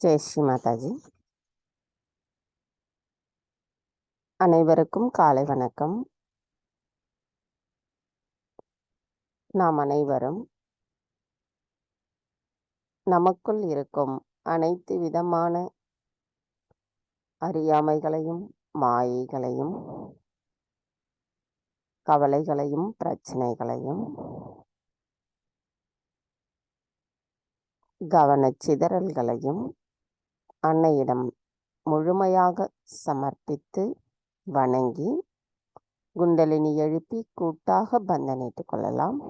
ஜெய் ஸ்ரீ மாதாஜி. அனைவருக்கும் காலை வணக்கம். நாம் அனைவரும் நமக்குள் இருக்கும் அனைத்து விதமான அறியாமைகளையும் மாயைகளையும் கவலைகளையும் பிரச்சனைகளையும் கவனச்சிதறல்களையும் அன்னையிடம் முழுமையாக சமர்ப்பித்து வணங்கி குண்டலினி எழுப்பி கூட்டாக பந்தனிட்டுக் கொள்ளலாம்.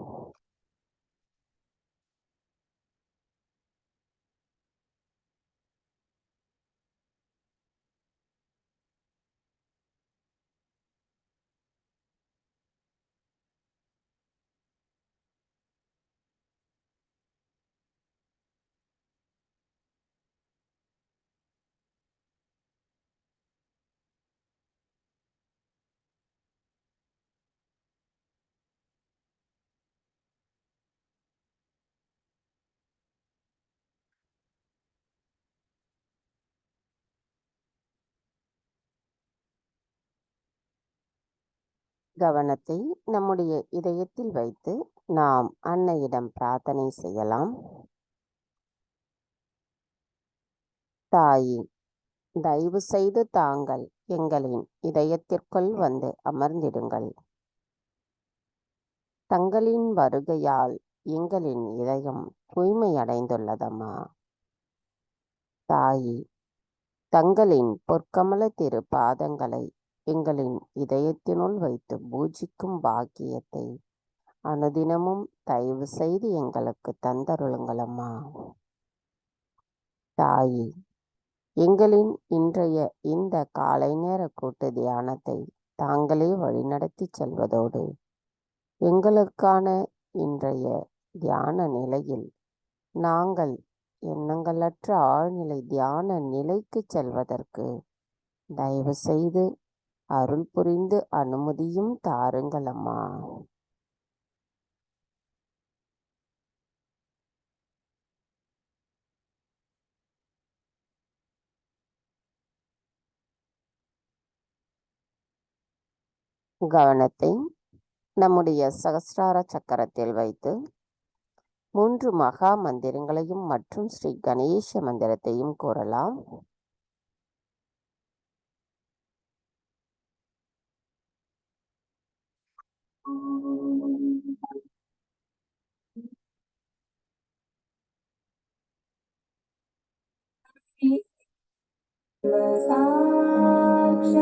கவனத்தை நம்முடைய இதயத்தில் வைத்து நாம் அன்னையிடம் பிரார்த்தனை செய்யலாம். தாயே, தயவு செய்து தாங்கள் எங்களின் இதயத்திற்குள் வந்து அமர்ந்திடுங்கள். தங்களின் வருகையால் எங்களின் இதயம் தூய்மையடைந்துள்ளதம்மா. தாயே, தங்களின் பொற்கமல திரு பாதங்களை எங்களின் இதயத்தினுள் வைத்து பூஜிக்கும் பாக்கியத்தை அனுதினமும் தயவு செய்து எங்களுக்கு தந்தருளுங்களம்மா. தாயே, எங்களின் இன்றைய இந்த காலை நேர கூட்டு தியானத்தை தாங்களே வழிநடத்தி செல்வதோடு எங்களுக்கான இன்றைய தியான நிலையில் நாங்கள் எண்ணங்களற்ற ஆழ்நிலை தியான நிலைக்கு செல்வதற்கு தயவு செய்து அருள் புரிந்து அனுமதியும் தாருங்களம்மா. கவனத்தை நம்முடைய சகஸ்ரார சக்கரத்தில் வைத்து 3 மகா மந்திரங்களையும் மற்றும் ஸ்ரீ கணேச மந்திரத்தையும் கூறலாம். श्री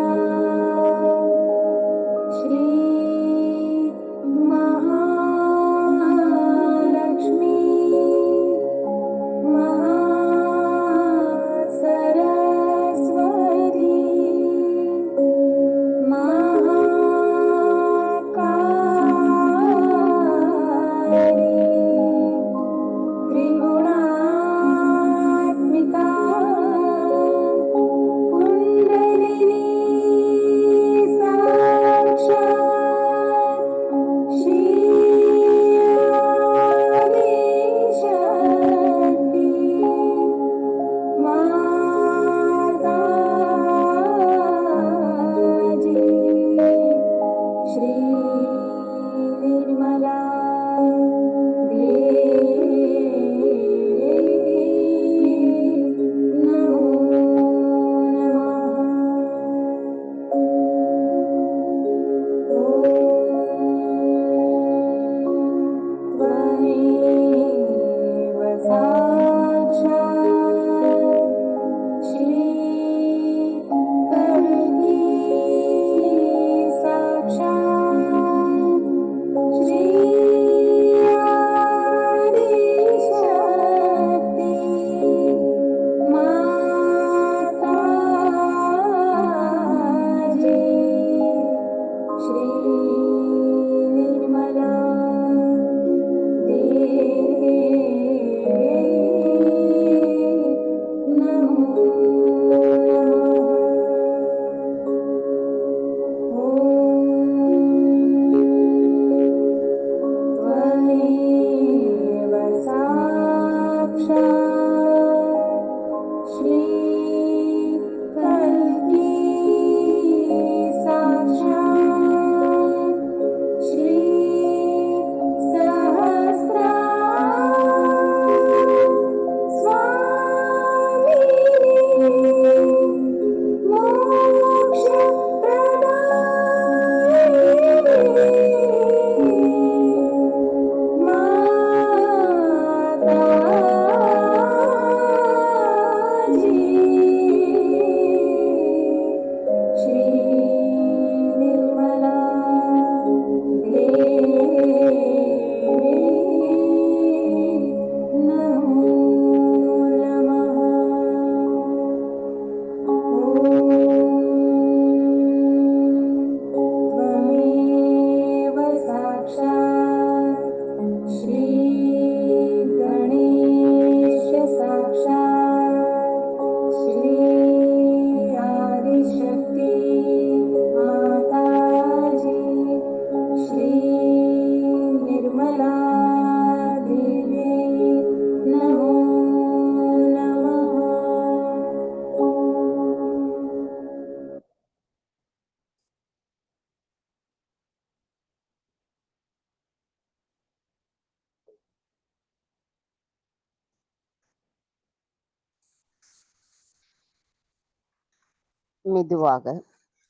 மெதுவாக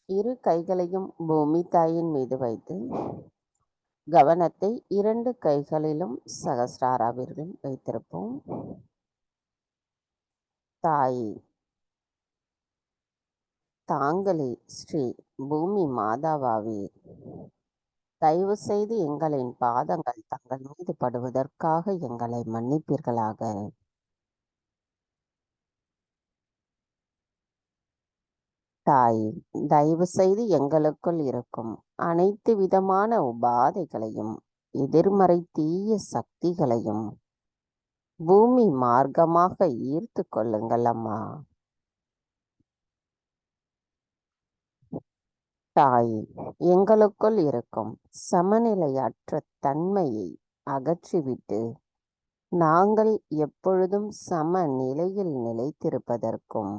இரு கைகளையும் பூமி தாயின் மீது வைத்து கவனத்தை 2 கைகளிலும் சகஸ்ராராவிலும் வைத்திருப்போம். தாய், தாங்களே ஸ்ரீ பூமி மாதாவாவீர். தயவு செய்து எங்களின் பாதங்கள் தங்கள் மீது படுவதற்காக எங்களை மன்னிப்பீர்களாக. தாய், தயவு செய்து எங்களுக்குள் இருக்கும் அனைத்து விதமான உபாதைகளையும் எதிர்மறை தீய சக்திகளையும் பூமி மார்க்கமாக ஈர்த்து கொள்ளுங்கள் அம்மா. தாய், எங்களுக்குள் இருக்கும் சமநிலையற்ற தன்மையை அகற்றிவிட்டு நாங்கள் எப்பொழுதும் சமநிலையில் நிலைத்திருப்பதற்கும்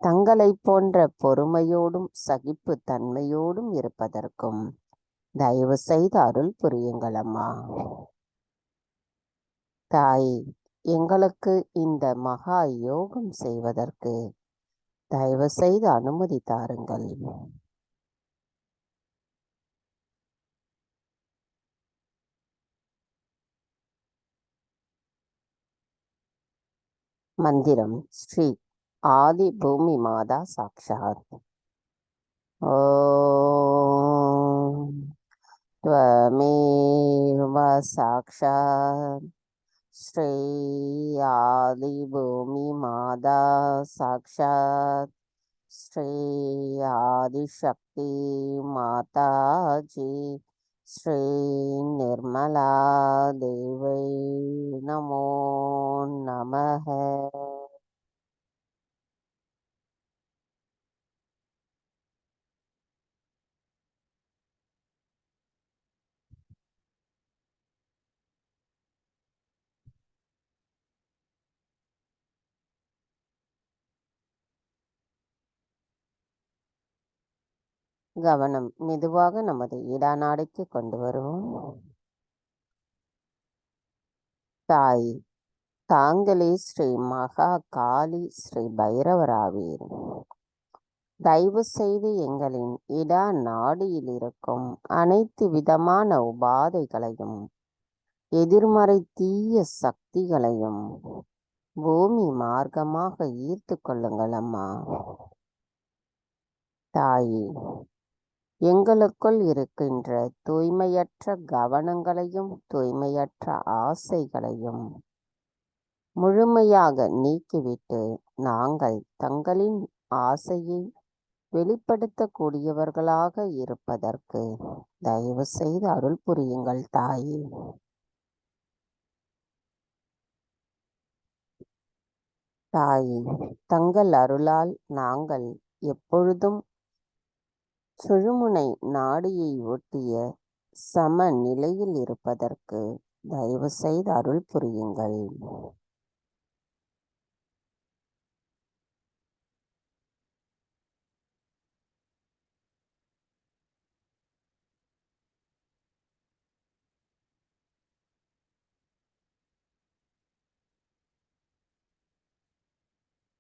தங்களைப் போன்ற பொறுமையோடும் சகிப்பு தன்மையோடும் இருப்பதற்கும் தயவு செய்து அருள் புரியுங்கள் அம்மா. தாய், எங்களுக்கு இந்த மகா யோகம் செய்வதற்கு தயவு செய்து அனுமதி தாருங்கள். மந்திரம் ஸ்ரீ ஆதி பூமி மாதா சாக்ஷாத். ஓம் त्वमेव साक्षात् श्री आदिभूमि माता साक्षात् श्री आदिशक्ति माताजी श्री निर्मला देवी नमो नमः. கவனம் மெதுவாக நமது இடநாடைக்கு கொண்டு வருவோம். தாய், தாங்களே ஸ்ரீ மகா காளி ஸ்ரீ பைரவராவீர். தயவு செய்து எங்களின் இட நாடியில் இருக்கும் அனைத்து விதமான உபாதைகளையும் எதிர்மறை தீய சக்திகளையும் பூமி மார்க்கமாக ஈர்த்து கொள்ளுங்கள் அம்மா. தாயே, எங்களுக்குள் இருக்கின்ற தூய்மையற்ற கவனங்களையும் தூய்மையற்ற ஆசைகளையும் முழுமையாக நீக்கிவிட்டு நாங்கள் தங்களின் ஆசையை வெளிப்படுத்தக்கூடியவர்களாக இருப்பதற்கு தயவு செய்து அருள் புரியுங்கள் தாயே. தாயே, தங்கள் அருளால் நாங்கள் எப்பொழுதும் சுழுமுனை நாடியை ஒட்டிய சமநிலையில் இருப்பதற்கு தயவு செய்து அருள் புரியுங்கள்.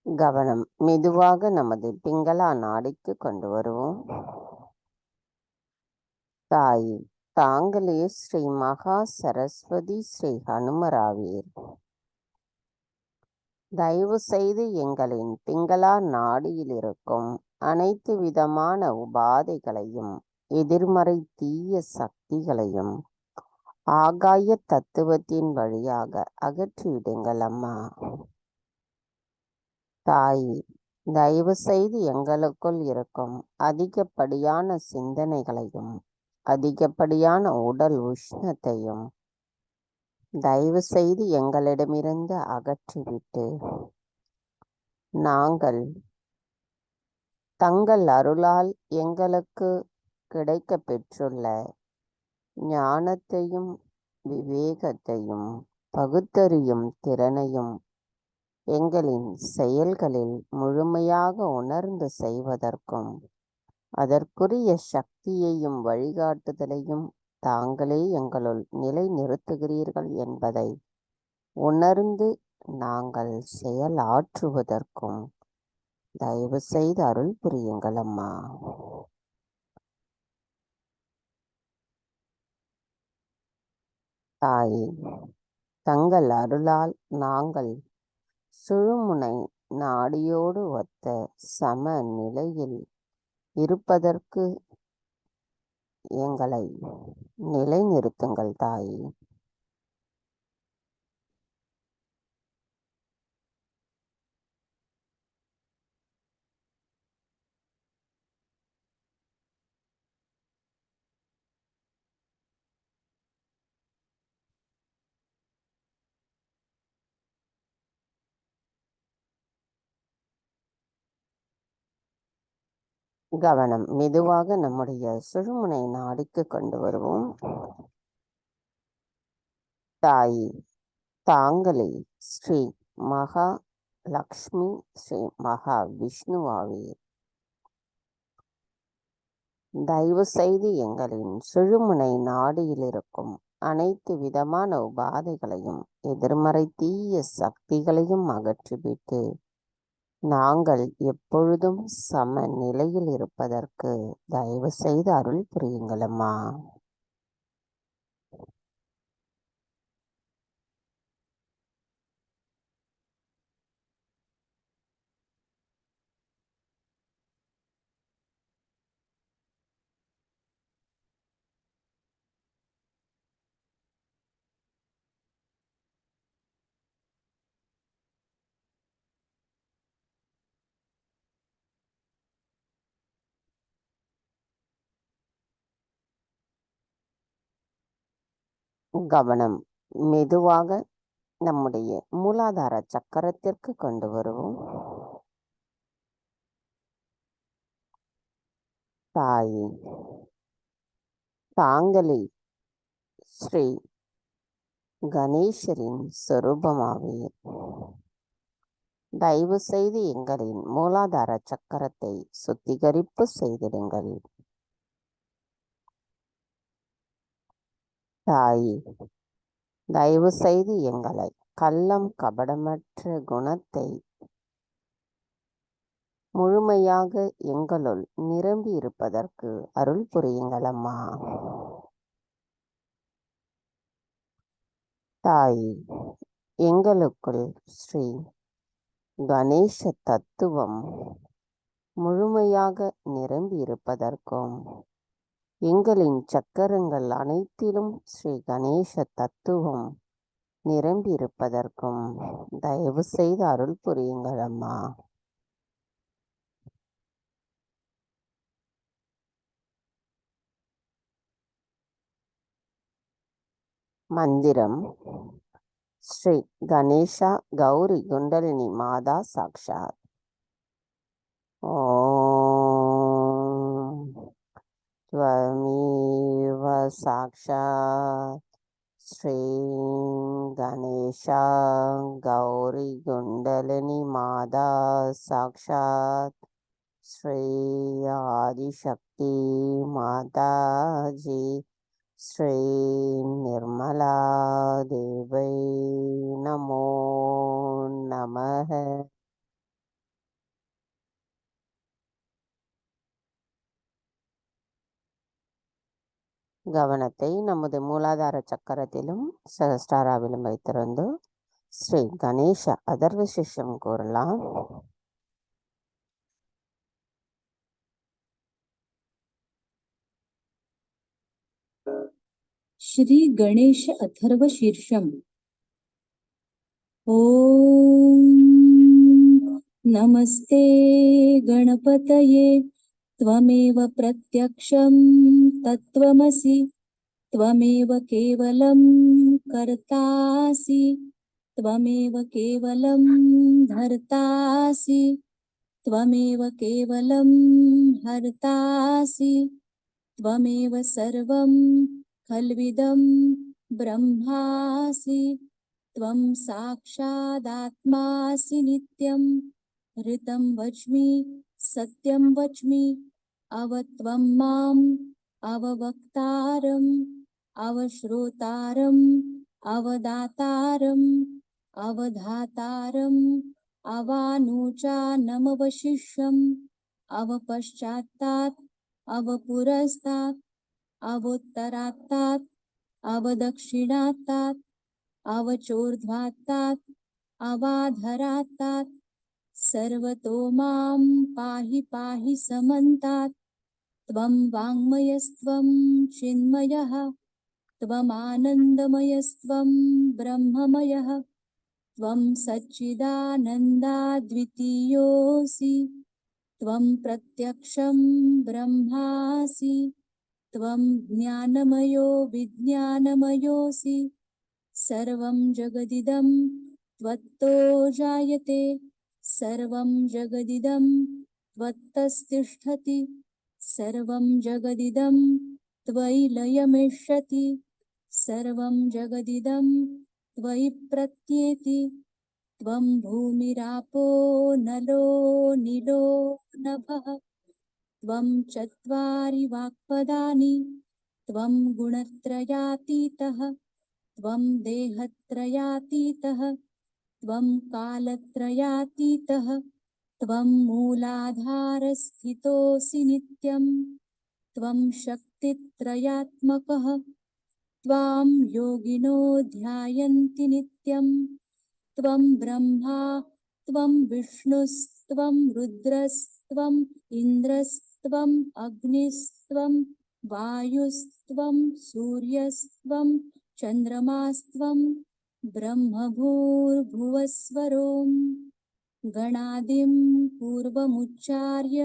கவனம் மெதுவாக நமது பிங்களா நாடிக்கு கொண்டு வருவோம். தாயே, தாங்களே ஸ்ரீ மகா சரஸ்வதி ஸ்ரீ ஹனுமராவீர். தயவு செய்து எங்களின் பிங்களா நாடியில் இருக்கும் அனைத்து விதமான உபாதைகளையும் எதிர்மறை தீய சக்திகளையும் ஆகாய தத்துவத்தின் வழியாக அகற்றிவிடுங்கள் அம்மா. தாயே, தயவு செய்து எங்களுக்குள் இருக்கும் அதிகப்படியான சிந்தனைகளையும் அதிகப்படியான உடல் உஷ்ணத்தையும் தயவு செய்து எங்களிடமிருந்து அகற்றிவிட்டு நாங்கள் தங்கள் அருளால் எங்களுக்கு கிடைக்க பெற்றுள்ள ஞானத்தையும் விவேகத்தையும் பகுத்தறியும் திறனையும் எங்களின் செயல்களில் முழுமையாக உணர்ந்து செய்வதற்கும் அதற்குரிய சக்தியையும் வழிகாட்டுதலையும் தாங்களே எங்களுள் நிலை நிறுத்துகிறீர்கள் என்பதை உணர்ந்து நாங்கள் செயலாற்றுவதற்கும் தயவு செய்து அருள் புரியுங்கள் அம்மா. தாயே, தங்கள் அருளால் நாங்கள் சுழுமுனை நாடியோடு ஒத்த சம நிலையில் இருப்பதற்கு எங்களை நிலைநிறுத்துங்கள் தாயே. கவனம். மெதுவாக நம்முடைய சுழுமுனை நாடிக்கு கொண்டு வருவோம். தாயே, தாங்களே ஸ்ரீ மகா லக்ஷ்மி, ஸ்ரீ மகா விஷ்ணுவாவீர். தயவு செய்து எங்களின் சுழுமுனை நாடியில் இருக்கும் அனைத்து விதமான உபாதைகளையும் எதிர்மறை தீய சக்திகளையும் அகற்றிவிட்டு நாங்கள் எப்பொழுதும் சம நிலையில் இருப்பதற்கு தயவு செய்து அருள் புரியுங்களம்மா. கவனம். மெதுவாக நம்முடைய மூலாதார சக்கரத்திற்கு கொண்டு வருவோம். தாயே, தாங்களே ஸ்ரீ கணேசரின் சொரூபமாவீர். தயவு செய்து எங்களின் மூலாதார சக்கரத்தை சுத்திகரிப்பு செய்திடுங்கள். தாயே, தயவு செய்து எங்களை கள்ளம் கபடமற்ற குணத்தை முழுமையாக எங்களுள் நிரம்பி இருப்பதற்கு அருள் புரியுங்களம்மா. தாயே, எங்களுக்குள் ஸ்ரீ கணேச தத்துவம் முழுமையாக நிரம்பி இருப்பதற்கும் எங்களின் சக்கரங்கள் அனைத்திலும் ஸ்ரீ கணேச தத்துவம் நிரம்பி இருப்பதற்கும் தயவு செய்து அருள் புரியுங்களம்மா. மந்திரம். ஸ்ரீ கணேஷா கௌரி குண்டலினி மாதா சாக்ஷாத். ஓம் त्वमेव साक्षात् श्री गणेशा गौरी कुंडलिनी माता साक्षात् श्री आदिशक्ति माता जी श्री निर्मला देवी नमो नमः. கவனத்தை நமது மூலாதார சக்கரத்திலும் சகஸ்டாராவிலும் வைத்திருந்து ஸ்ரீ கணேச அதர்வ சிஷ்யம் கூறலாம். श्री गणेश अथर्व शीर्षम. ओम नमस्ते गणपतये त्वमेव प्रत्यक्षं तत्त्वमसि त्वमेव केवलं कर्तासि त्वमेव केवलं धर्तासि त्वमेव केवलं हर्तासि त्वमेव सर्वं खल्विदं ब्रह्मासि त्वं साक्षादात्मासि नित्यं ऋतं वच्मि सत्यं वच्मि अवत्वं माम् अववक्तारम् अवश्रोतारम् अवदातारम् अवधातारम् अवानुचानमवशिष्यम् अवपश्चात्तात् अवपुरस्तात् अवोत्तरात्तात् अवदक्षिणात्तात् अवचोर्ध्वात्तात् अवाधरात्तात् सर्वतो मां पाहि पाहि समन्तात् त्वं वाङ्मयस्त्वं चिन्मयः त्वमानन्दमयस्त्वं ब्रह्ममयः त्वं सच्चिदानन्दाद्वितीयोऽसि त्वं प्रत्यक्षं ब्रह्मासि त्वं ज्ञानमयो विज्ञानमयोऽसि सर्वं जगदिदं त्वत्तो जायते सर्वं जगदिदं त्वत्तस्तिष्ठति सर्वं जगदिदं त्वयि लयमिष्यति सर्वं जगदिदं त्वयि प्रत्येति त्वं भूमिरापो नलो निलो नभः त्वं चत्वारि वाक्पदानि त्वं गुणत्रयातीतः त्वं देहत्रयातीतः त्वं कालत्रयातीतः त्वं मूलाधारस्थितोऽसि नित्यं त्वं शक्तित्रयात्मकः त्वां योगिनो ध्यायन्ति नित्यं त्वं ब्रह्मा त्वं विष्णुस्त्वं रुद्रस्त्वम् इन्द्रस्त्वम् अग्निस्त्वं वायुस्त्वं सूर्यस्त्वं चन्द्रमास्त्वं ब्रह्मभूर्भुवस्वरों गणादिं पूर्वमुच्चार्य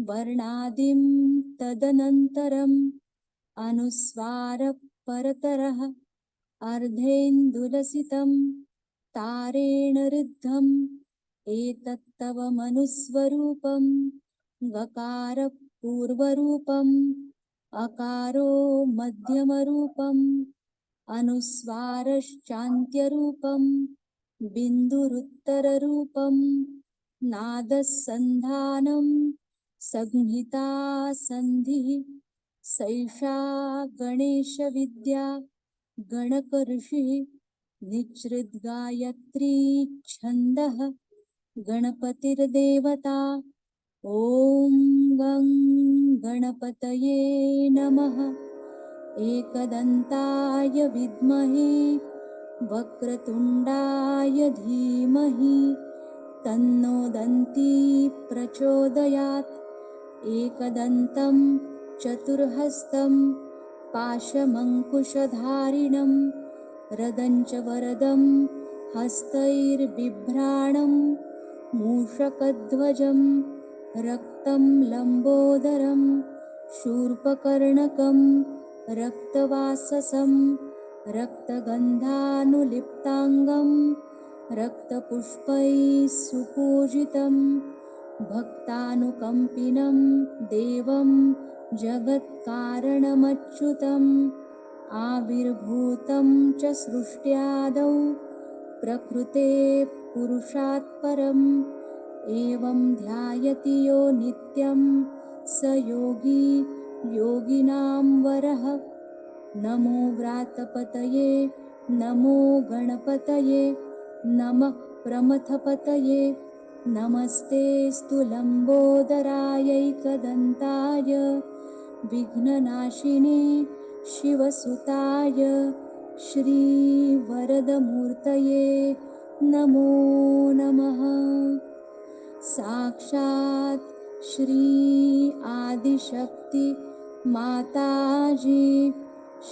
वर्णादिं तदनन्तरम् अनुस्वारः परतरः अर्धेन्दुलसितं तारेण ऋद्धम् एतत्तव मनुस्वरूपं गकारः पूर्वरूपम् अकारो मध्यमरूपम् अनुस्वारश्चान्त्यरूपं बिन्दुरुत्तररूपं नादः सन्धानं संहिता सन्धिः सैषा गणेशविद्या गणकऋषिः निच्छृद्गायत्री छन्दः गणपतिर्देवता ॐ गं गणपतये नमः एकदन्ताय विद्महे वक्रतुण्डाय धीमहि तन्नो दन्ती प्रचोदयात् एकदन्तं चतुर्हस्तं पाशमङ्कुशधारिणं रदञ्च वरदं हस्तैर्बिभ्राणं मूषकध्वजं रक्तं लम्बोदरं शूर्पकर्णकं रक्तवाससं रक्तगन्धानुलिप्ताङ्गं रक्तपुष्पैः सुपूजितं भक्तानुकम्पिनं देवं जगत्कारणमच्युतम् आविर्भूतं च सृष्ट्यादौ प्रकृते पुरुषात् परम् एवं ध्यायति यो नित्यं स योगी योगिनां वरः नमो व्रातपतये नमो गणपतये नमः प्रमथपतये नमस्तेऽस्तु लम्बोदरायैकदन्ताय विघ्ननाशिने शिवसुताय श्रीवरदमूर्तये नमो नमः साक्षात् श्री आदिशक्ति माताजी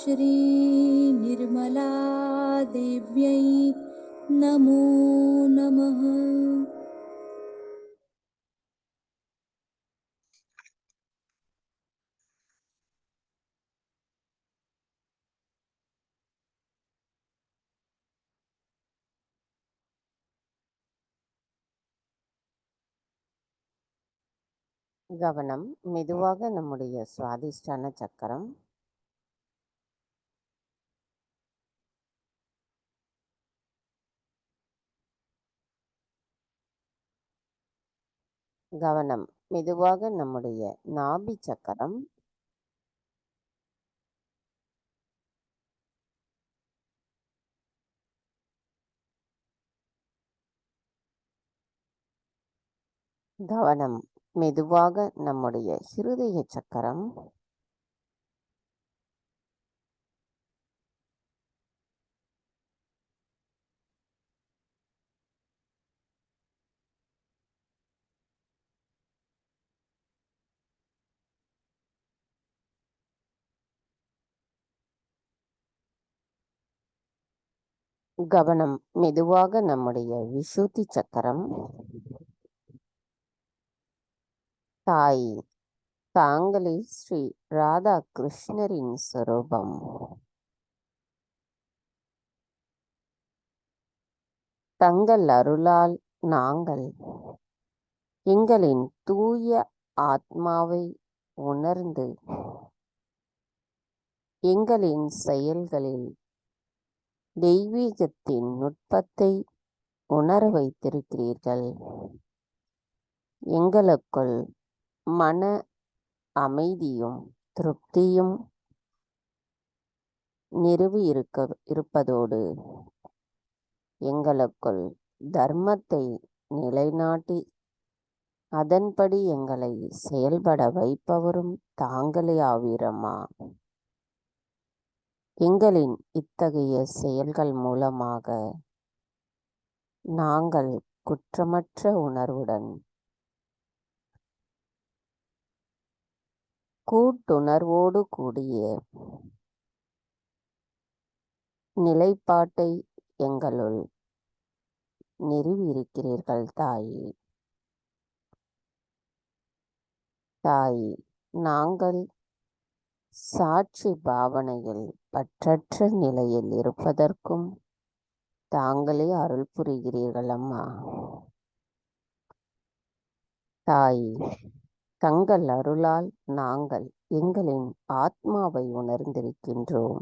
श्री निर्मला देव्यै नमो नमः। கவனம் மெதுவாக நம்முடைய சுவாதிஷ்டான சக்கரம், கவனம் மெதுவாக நம்முடைய நாபி சக்கரம், கவனம். மெதுவாக நம்முடைய இருதய சக்கரம், கவனம். மெதுவாக நம்முடைய விசுத்தி சக்கரம். தாய், தாங்களே ஸ்ரீ ராதா கிருஷ்ணரின் சொரூபம். தங்கள் அருளால் நாங்கள் எங்களின் தூய ஆத்மாவை உணர்ந்து எங்களின் செயல்களில் தெய்வீகத்தின் நுட்பத்தை உணர வைத்திருக்கிறீர்கள். எங்களுக்குள் மன அமைதியும் திருப்தியும் நிறுவி இருப்பதோடு எங்களுக்குள் தர்மத்தை நிலைநாட்டி அதன்படி எங்களை செயல்பட வைப்பவரும் தாங்களே ஆவீரம்மா. எங்களின் இத்தகைய செயல்கள் மூலமாக நாங்கள் குற்றமற்ற உணர்வுடன் கூட்டுணர்வோடு கூடிய நிலைப்பாட்டை எங்களுள் நிறுவியிருக்கிறீர்கள் தாயே. தாய், நாங்கள் சாட்சி பாவனையில் பற்றற்ற நிலையில் இருப்பதற்கும் தாங்களே அருள் புரிகிறீர்கள் அம்மா. தாய், தங்கள் அருளால் நாங்கள் எங்களின் ஆத்மாவை உணர்ந்திருக்கின்றோம்.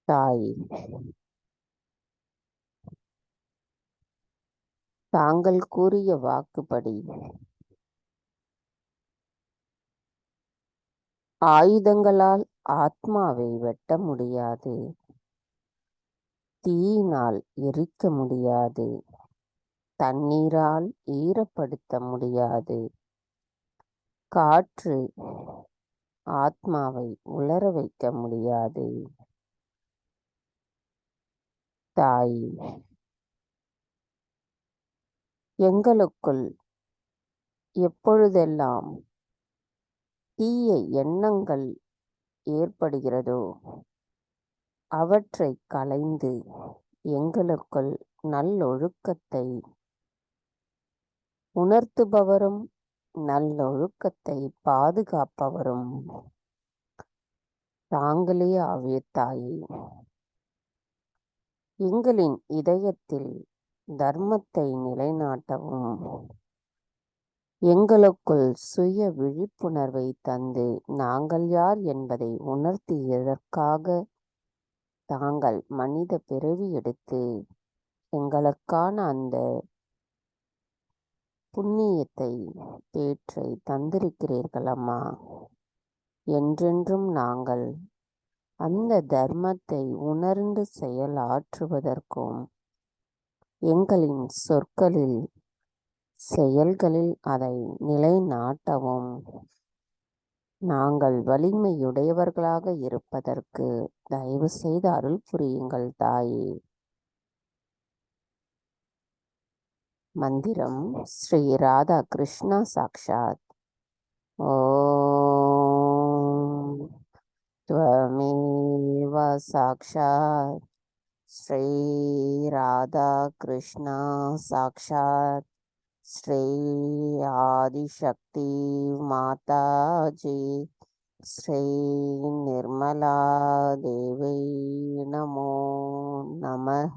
தாய், தாங்கள் கூறிய வாக்குப்படி ஆயுதங்களால் ஆத்மாவை வெட்ட முடியாது, தீயினால் எரிக்க முடியாது, தண்ணீரால் ஈரப்படுத்த முடியாது, காற்று ஆத்மாவை உலர வைக்க முடியாது. தாய், எங்களுக்குள் எப்பொழுதெல்லாம் தீய எண்ணங்கள் ஏற்படுகிறதோ அவற்றை களைந்து எங்களுக்குள் நல்லொழுக்கத்தை உணர்த்துபவரும் நல்லொழுக்கத்தை பாதுகாப்பவரும் தாங்களே ஆவீர் தாயே. எங்களின் இதயத்தில் தர்மத்தை நிலைநாட்டவும் எங்களுக்குள் சுய விழிப்புணர்வை தந்து நாங்கள் யார் என்பதை உணர்த்தியதற்காக தாங்கள் மனித பிறவி எடுத்து எங்களுக்கான அந்த புண்ணியத்தை பேற்றை தந்திருக்கிறீர்கள் அம்மா. என்றென்றும் நாங்கள் அந்த தர்மத்தை உணர்ந்து செயலாற்றுவதற்கும் எங்களின் சொற்களில் செயல்களில் அதை நிலைநாட்டவும் நாங்கள் வலிமையுடையவர்களாக இருப்பதற்கு தயவு செய்து அருள் புரியுங்கள் தாயே. மந்திரம் ஸ்ரீ ராதா கிருஷ்ணா சாக்ஷாத். ஓம் त्वमेव साक्षात् श्री राधा कृष्णा साक्षात् श्री आदिशक्ति माता जी श्री निर्मला देवी नमो नमः.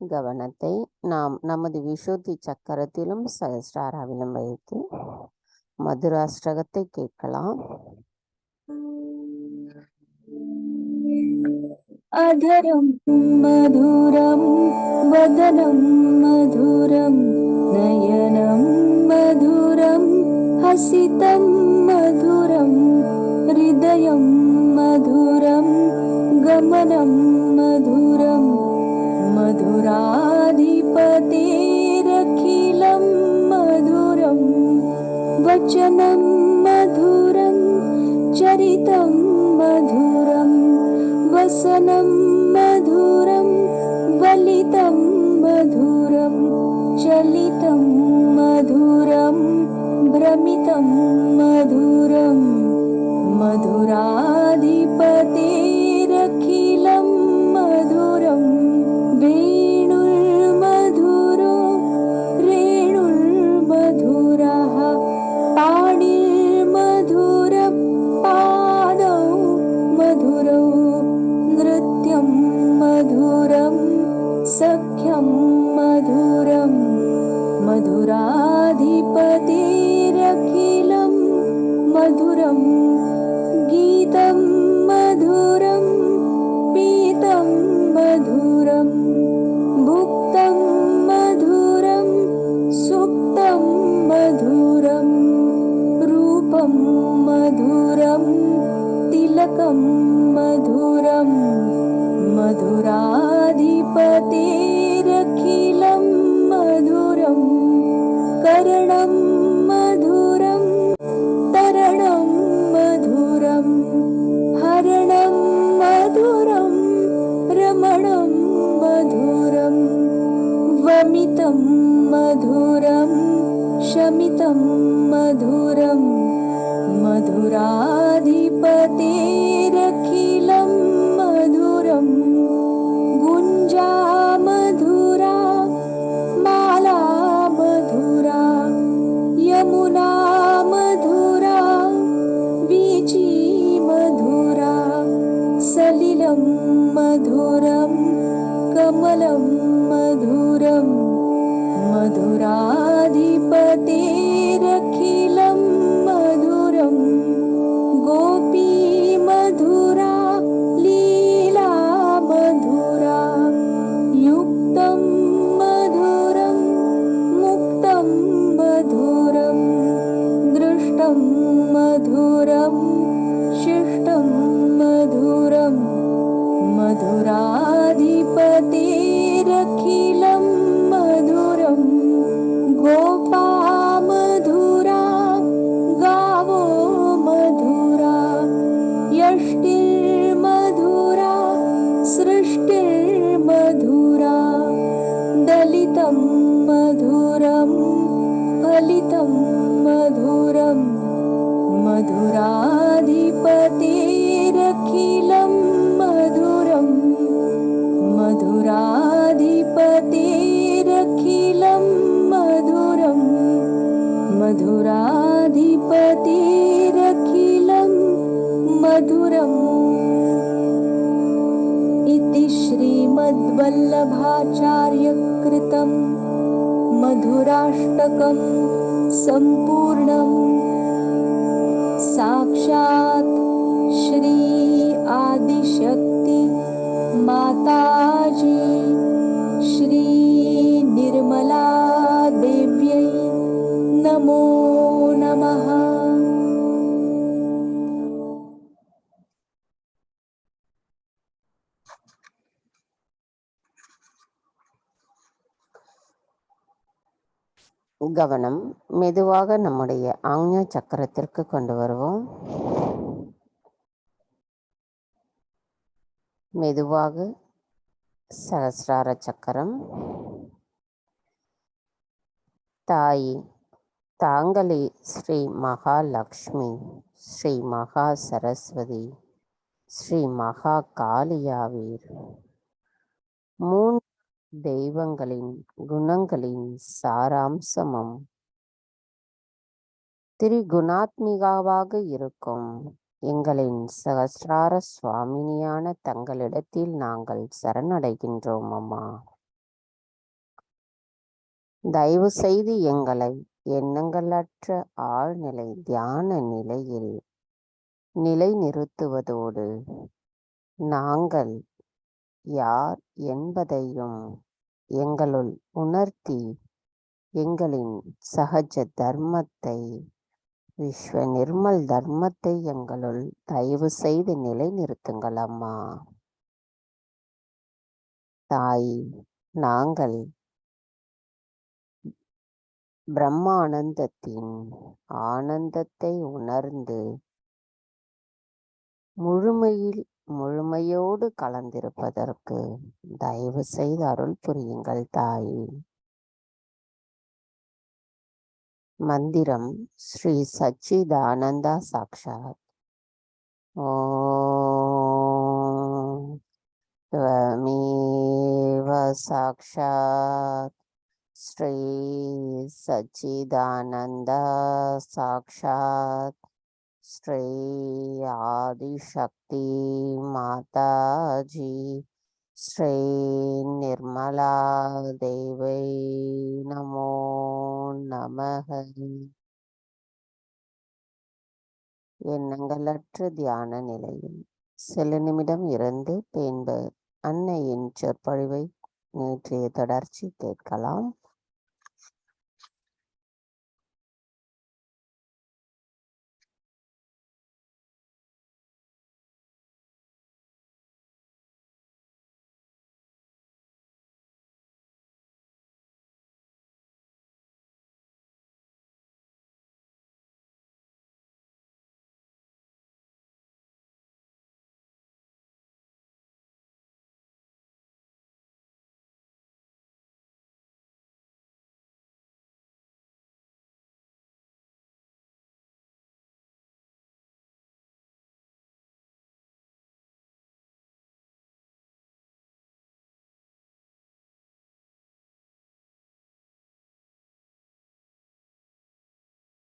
கவனத்தை நாம் நமது விசுத்தி சக்கரத்திலும் சஹஸ்ராராவிலும் வைத்து மதுராஷ்டகத்தை கேட்கலாம். अधरं मधुरं वदनं मधुरं नयनं मधुरं हसितं मधुरं हृदयं मधुरं गमनं मधुरं मधुराधिपतेरखिलं मधुरं वचनं मधुरं चरितं मधुरं वसनं मधुरं वलितं मधुरं चलितं मधुरं भ्रमितं मधुरं मधुराधिपतेरखिलं मधुरं वेणुर्मधुरो रेणुर्मधुरः पाणिर्मधुरं पादौ मधुरौ नृत्यं मधुरं सख्यं मधुरं मधुराधिपतेरखिलं मधुरं गीतं मधुरं पीतं मधुरं भुक्तं मधुरं सुप्तं मधुरं रूपं मधुरं तिलकं मधुरं मधुराधिपतेरखिलं मधुरं करणं मधुरं तरणं मधुरं हरणं मधुरं रमणं मधुरं वमितं मधुरं शमितं मधुरं मधुराधिपतेरखिलं मधुरं गुञ्जा मधुरा माला मधुरा यमुना मधुरा वीची मधुरा सलिलं मधुरं कमलं मधुरं मधुराधिपतेरखिलं मधुरं गोपी मधुरा लीला मधुरा युक्तं मधुरं मुक्तं मधुरं दृष्टं मधुरं शिष्टं मधुरं मधुराधिपतेरखिलं मधुरं गोपा मधुरा गावो मधुरा यष्टिर्मधुरा सृष्टिर्मधुरा दलितं मधुरं फलितं मधुरं मधुराधिपतेरखिलं मधुरं मधुराधिपतेरखिलं मधुरं मधुराधिपतेरखिलं मधुरम् इति श्रीमद्वल्लभाचार्यकृतं मधुराष्टकं सम्पूर्णं साक्षात् श्री आदिशक्ति माताजी श्री निर्मला देव्यै नमो नमः। கவனம் மெதுவாக நம்முடைய ஆக்ஞா சக்கரத்திற்கு கொண்டு வருவோம். மெதுவாக சகஸ்ரார சக்கரம். தாய் தாங்களே ஸ்ரீ மகாலக்ஷ்மி, ஸ்ரீ மகா சரஸ்வதி, ஸ்ரீ மகா காளியாவீர். மூன்று தெய்வங்களின் குணங்களின் சாராம்சமும் திரிகுணாத்மிகாவாக இருக்கும் எங்களின் சகஸ்ரார சுவாமினியான தங்களிடத்தில் நாங்கள் சரணடைகின்றோம் அம்மா. தயவு செய்து எங்களை எண்ணங்களற்ற ஆழ்நிலை தியான நிலையில் நிலைநிறுத்துவதோடு நாங்கள் யார் என்பதையும் எங்களுள் உணர்த்தி எங்களின் சஹஜ தர்மத்தை, விஸ்வ நிர்மல் தர்மத்தை எங்களுள் தயவு செய்து நிலைநிறுத்துங்கள் அம்மா. தாய், நாங்கள் பிரம்மானந்தத்தின் ஆனந்தத்தை உணர்ந்து முழுமையோடு கலந்திருப்பதற்கு தயவு செய்து அருள் புரியுங்கள் தாயே. மந்திரம் ஸ்ரீ சச்சிதானந்தா சாக்ஷாத். ஓம் त्वमेव साक्षात् श्री सच्चिदानन्द साक्षात् श्री आदिशक्ति माताजी श्री निर्मला देवी नमो नमः. எண்ணங்களற்ற தியான நிலையில் சில நிமிடம் இருந்து பின்பு அன்னையின் சொற்பொழிவை நேற்றைய தொடர்ச்சி கேட்கலாம்.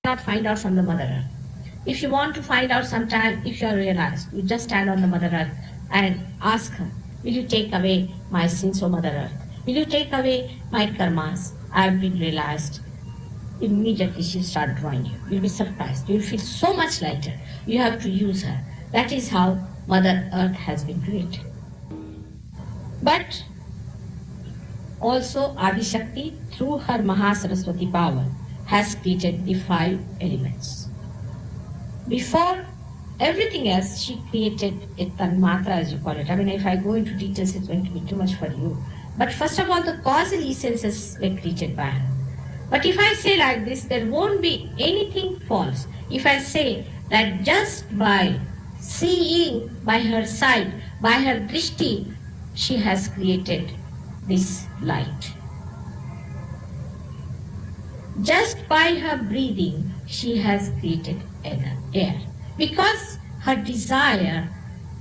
Not find out from the Mother Earth. If you want to find out sometime, if you are realized, you just stand on the Mother Earth and ask her, will you take away my sins, O Mother Earth? Will you take away my karmas? I have been realized. Immediately she will start drawing you. You will be surprised. You will feel so much lighter. You have to use her. That is how Mother Earth has been created. But also Adi Shakti, through her Mahasaraswati power, has created the 5 elements. Before everything else, she created a tanmatra, as you call it. I mean, if I go into details, it's going to be too much for you. But first of all, the causal essences were created by her. But if I say like this, there won't be anything false. If I say that just by seeing, by her sight, by her drishti, she has created this light. Just by her breathing, she has created air. Because her desire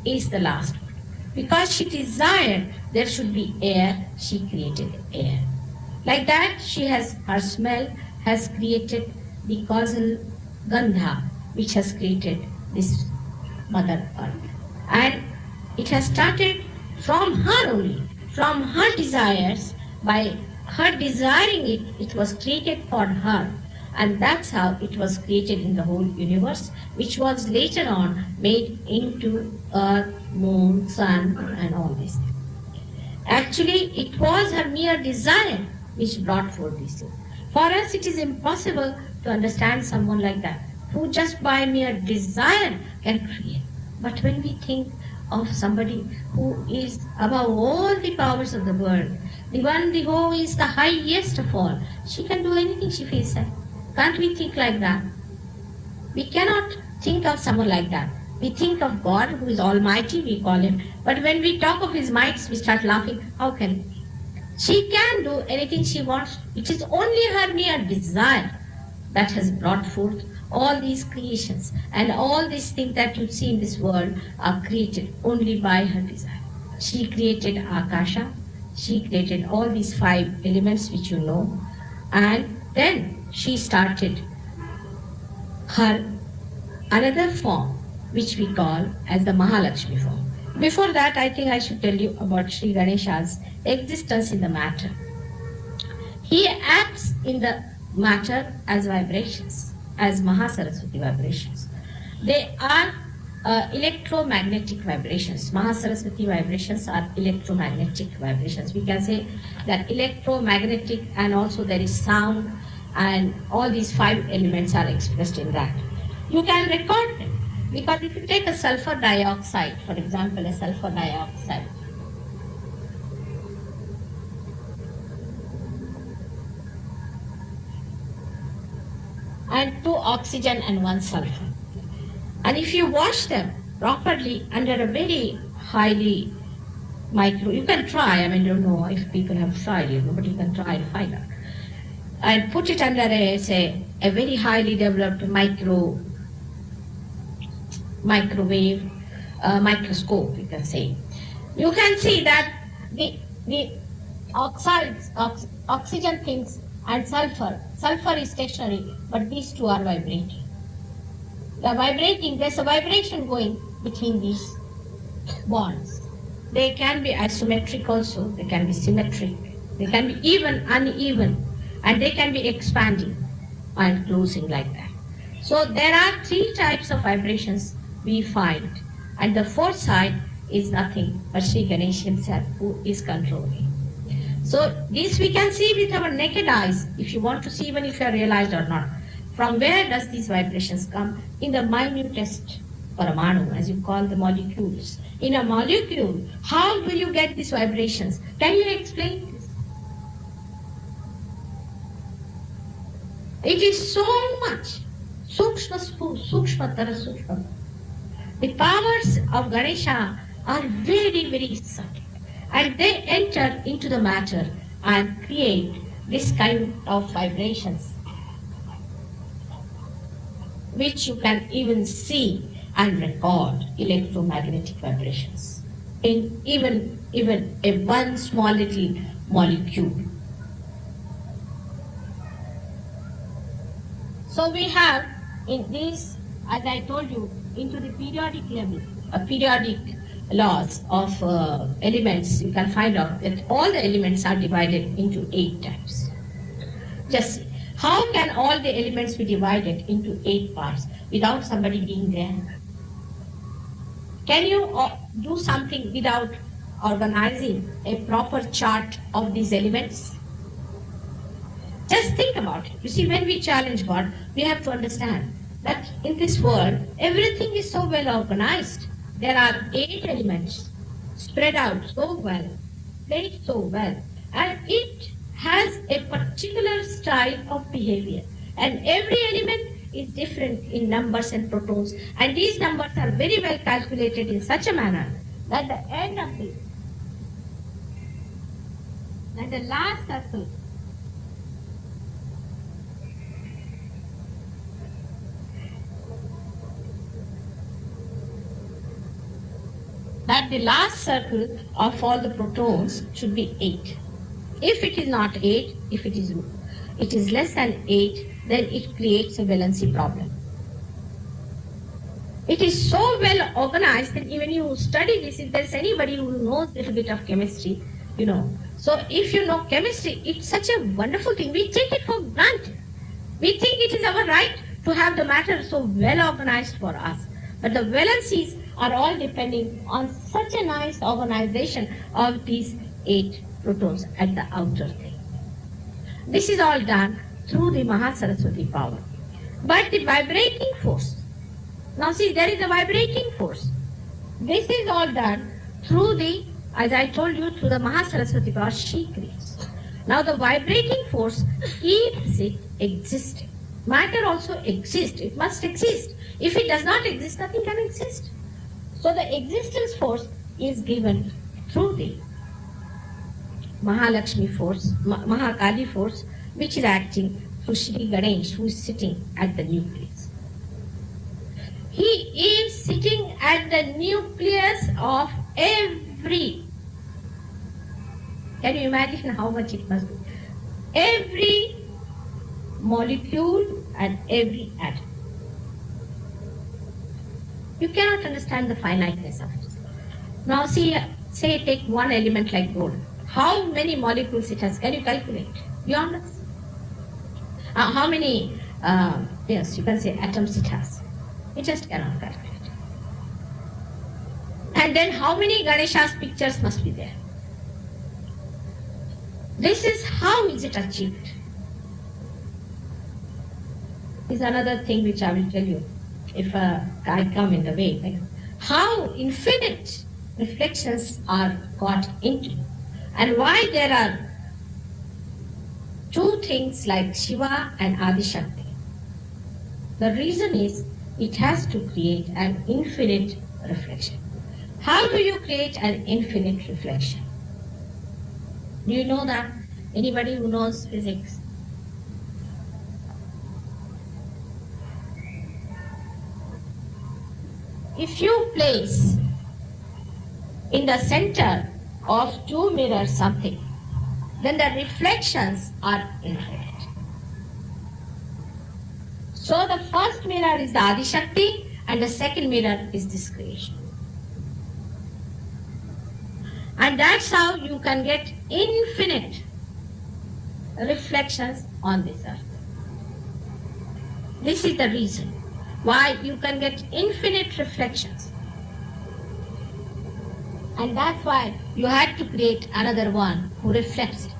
is the last one. Because she desired there should be air, she created air. Like that, her smell has created the causal gandha, which has created this Mother Earth. And it has started from her only, from her desires. By her desiring it, it was created for her. And that's how it was created in the whole universe, which was later on made into earth, moon, sun, and all these things. Actually, it was her mere desire which brought forth these things. For us, it is impossible to understand someone like that, who just by mere desire can create. But when we think of somebody who is above all the powers of the world, the one who is the highest of all, she can do anything she feels like. Can't we think like that? We cannot think of someone like that. We think of God, who is almighty, we call him. But when we talk of his mights, we start laughing. How can she can do anything she wants? It is only her mere desire that has brought forth all these creations. And all these things that you see in this world are created only by her desire. She created Akasha. She created all these 5 elements which you know. And then she started her another form, which we call as the Mahalakshmi form. Before that, I think I should tell you about Sri Ganesha's existence in the matter. He acts in the matter as vibrations, as Mahasaraswati vibrations. They are electromagnetic vibrations. Mahasaraswati vibrations are electromagnetic vibrations. We can say that electromagnetic, and also there is sound, and all these 5 elements are expressed in that. You can record them, because if you take a sulfur dioxide, for example, a sulfur dioxide, oxygen and 1 sulfur. And if you wash them properly under a very highly you can try, I don't know if people have tried it, but you can try and find out. And put it under a very highly developed microwave, microscope, you can say. You can see that the oxygen things and sulfur is stationary, but these two are vibrating. They are vibrating, there's a vibration going between these bonds. They can be isometric also, they can be symmetric, they can be even, uneven, and they can be expanding and closing like that. So there are 3 types of vibrations we find, and the 4th side is nothing but Sri Ganesh himself who is controlling. So this we can see with our naked eyes, if you want to see, even if you are realized or not. From where does these vibrations come? In the minutest paramanu, as you call the molecules. In a molecule, how do you get these vibrations? Can you explain this? It is so much. Sukshma. The powers of Ganesha are very, very subtle. And they enter into the matter and create this kind of vibrations, which you can even see and record electromagnetic vibrations in even a one small little molecule. So we have in these, as I told you, into the periodic level, periodic laws of elements, you can find out that all the elements are divided into 8 types. Just see, how can all the elements be divided into 8 parts without somebody being there? Can you do something without organizing a proper chart of these elements? Just think about it. You see, when we challenge God, we have to understand that in this world, everything is so well organized. There are 8 elements spread out so well, placed so well, and it has a particular style of behavior. And every element is different in numbers and protons, and these numbers are very well calculated in such a manner that the end of this, that the last circle, of all the protons should be 8. If it is not 8, if it is less than 8, then it creates a valency problem. It is so well organized that even you study this, if there is anybody who knows a little bit of chemistry, you know. So if you know chemistry, it's such a wonderful thing. We take it for granted. We think it is our right to have the matter so well organized for us. But the valencies are all depending on such a nice organization of these 8 protons at the outer thing. This is all done through the Mahasaraswati power. But the vibrating force, now see, there is a vibrating force. This is all done through the, as I told you, through the Mahasaraswati power she creates. Now the vibrating force keeps it existing. Matter also exists, it must exist. If it does not exist, nothing can exist. So the existence force is given through the Mahalakshmi force, Mahakali force, which is acting through Sri Ganesh, who is sitting at the nucleus. He is sitting at the nucleus of every, can you imagine how much it must be? Every molecule and every atom. You cannot understand the finiteness of it. Now see, say take one element like gold. How many molecules it has? Can you calculate? Beyond us. How many, yes, you can say atoms it has. You just cannot calculate. And then how many Ganesha's pictures must be there? This is how is it achieved. Is another thing which I will tell you if I come in the way. Like how infinite reflections are got into, and why there are 2 things like Shiva and Adi Shakti. The reason is it has to create an infinite reflection. How do you create an infinite reflection? Do you know that? Anybody who knows physics? If you place in the center of two mirrors something, then the reflections are infinite. So the first mirror is the Adi Shakti and the second mirror is this creation. And that's how you can get infinite reflections on this earth. This is the reason why you can get infinite reflections. And that's why you had to create another one who reflects it.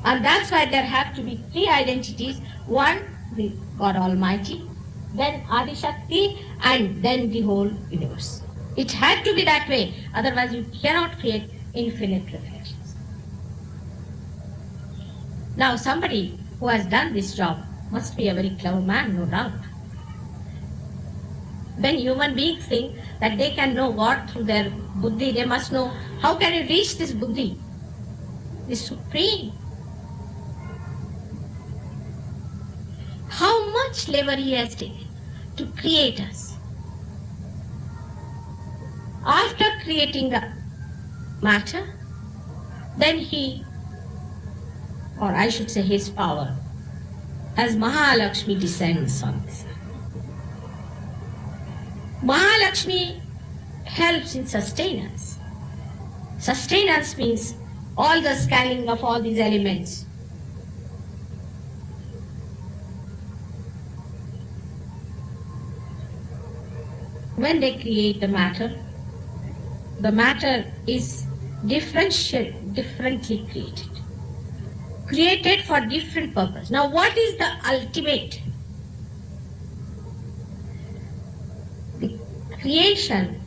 And that's why there have to be three identities. One, the God Almighty, then Adi Shakti, and then the whole universe. It had to be that way, otherwise you cannot create infinite reflections. Now somebody who has done this job must be a very clever man, no doubt. When human beings think that they can know God through their buddhi, they must know how can you reach this buddhi, this supreme. How much labor he has taken to create us. After creating the matter, then he, or I should say his power, as Mahalakshmi descends on this. Mahalakshmi helps in sustenance. Sustenance means all the scanning of all these elements. When they create the matter is differently created for different purpose. Now what is the ultimate? The creation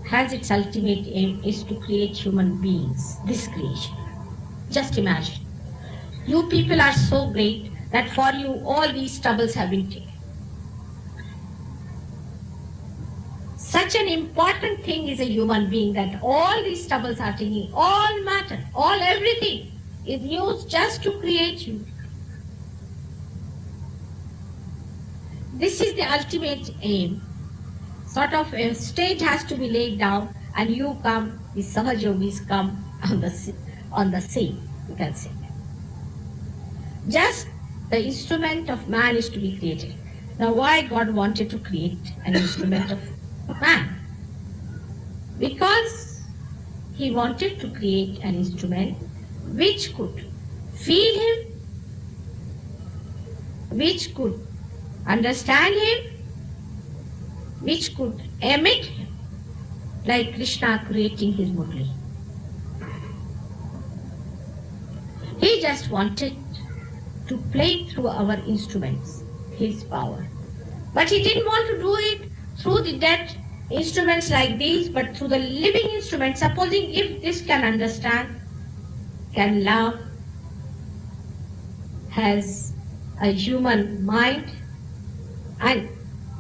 has its ultimate aim is to create human beings, this creation. Just imagine. You people are so great that for you all these troubles have been taken. Such an important thing is a human being that all these troubles are taking, all matter, all everything is used just to create you. This is the ultimate aim. Sort of a stage has to be laid down and you come, the Sahajyogis come on the scene, you can say. Just the instrument of man is to be created. Now why God wanted to create an instrument of man? Because he wanted to create an instrument which could feel him, which could understand him, which could emit him, like Krishna creating his Murli. He just wanted to play through our instruments, his power. But he didn't want to do it through the dead instruments like these, but through the living instruments. Supposing if this can understand, can love, has a human mind, and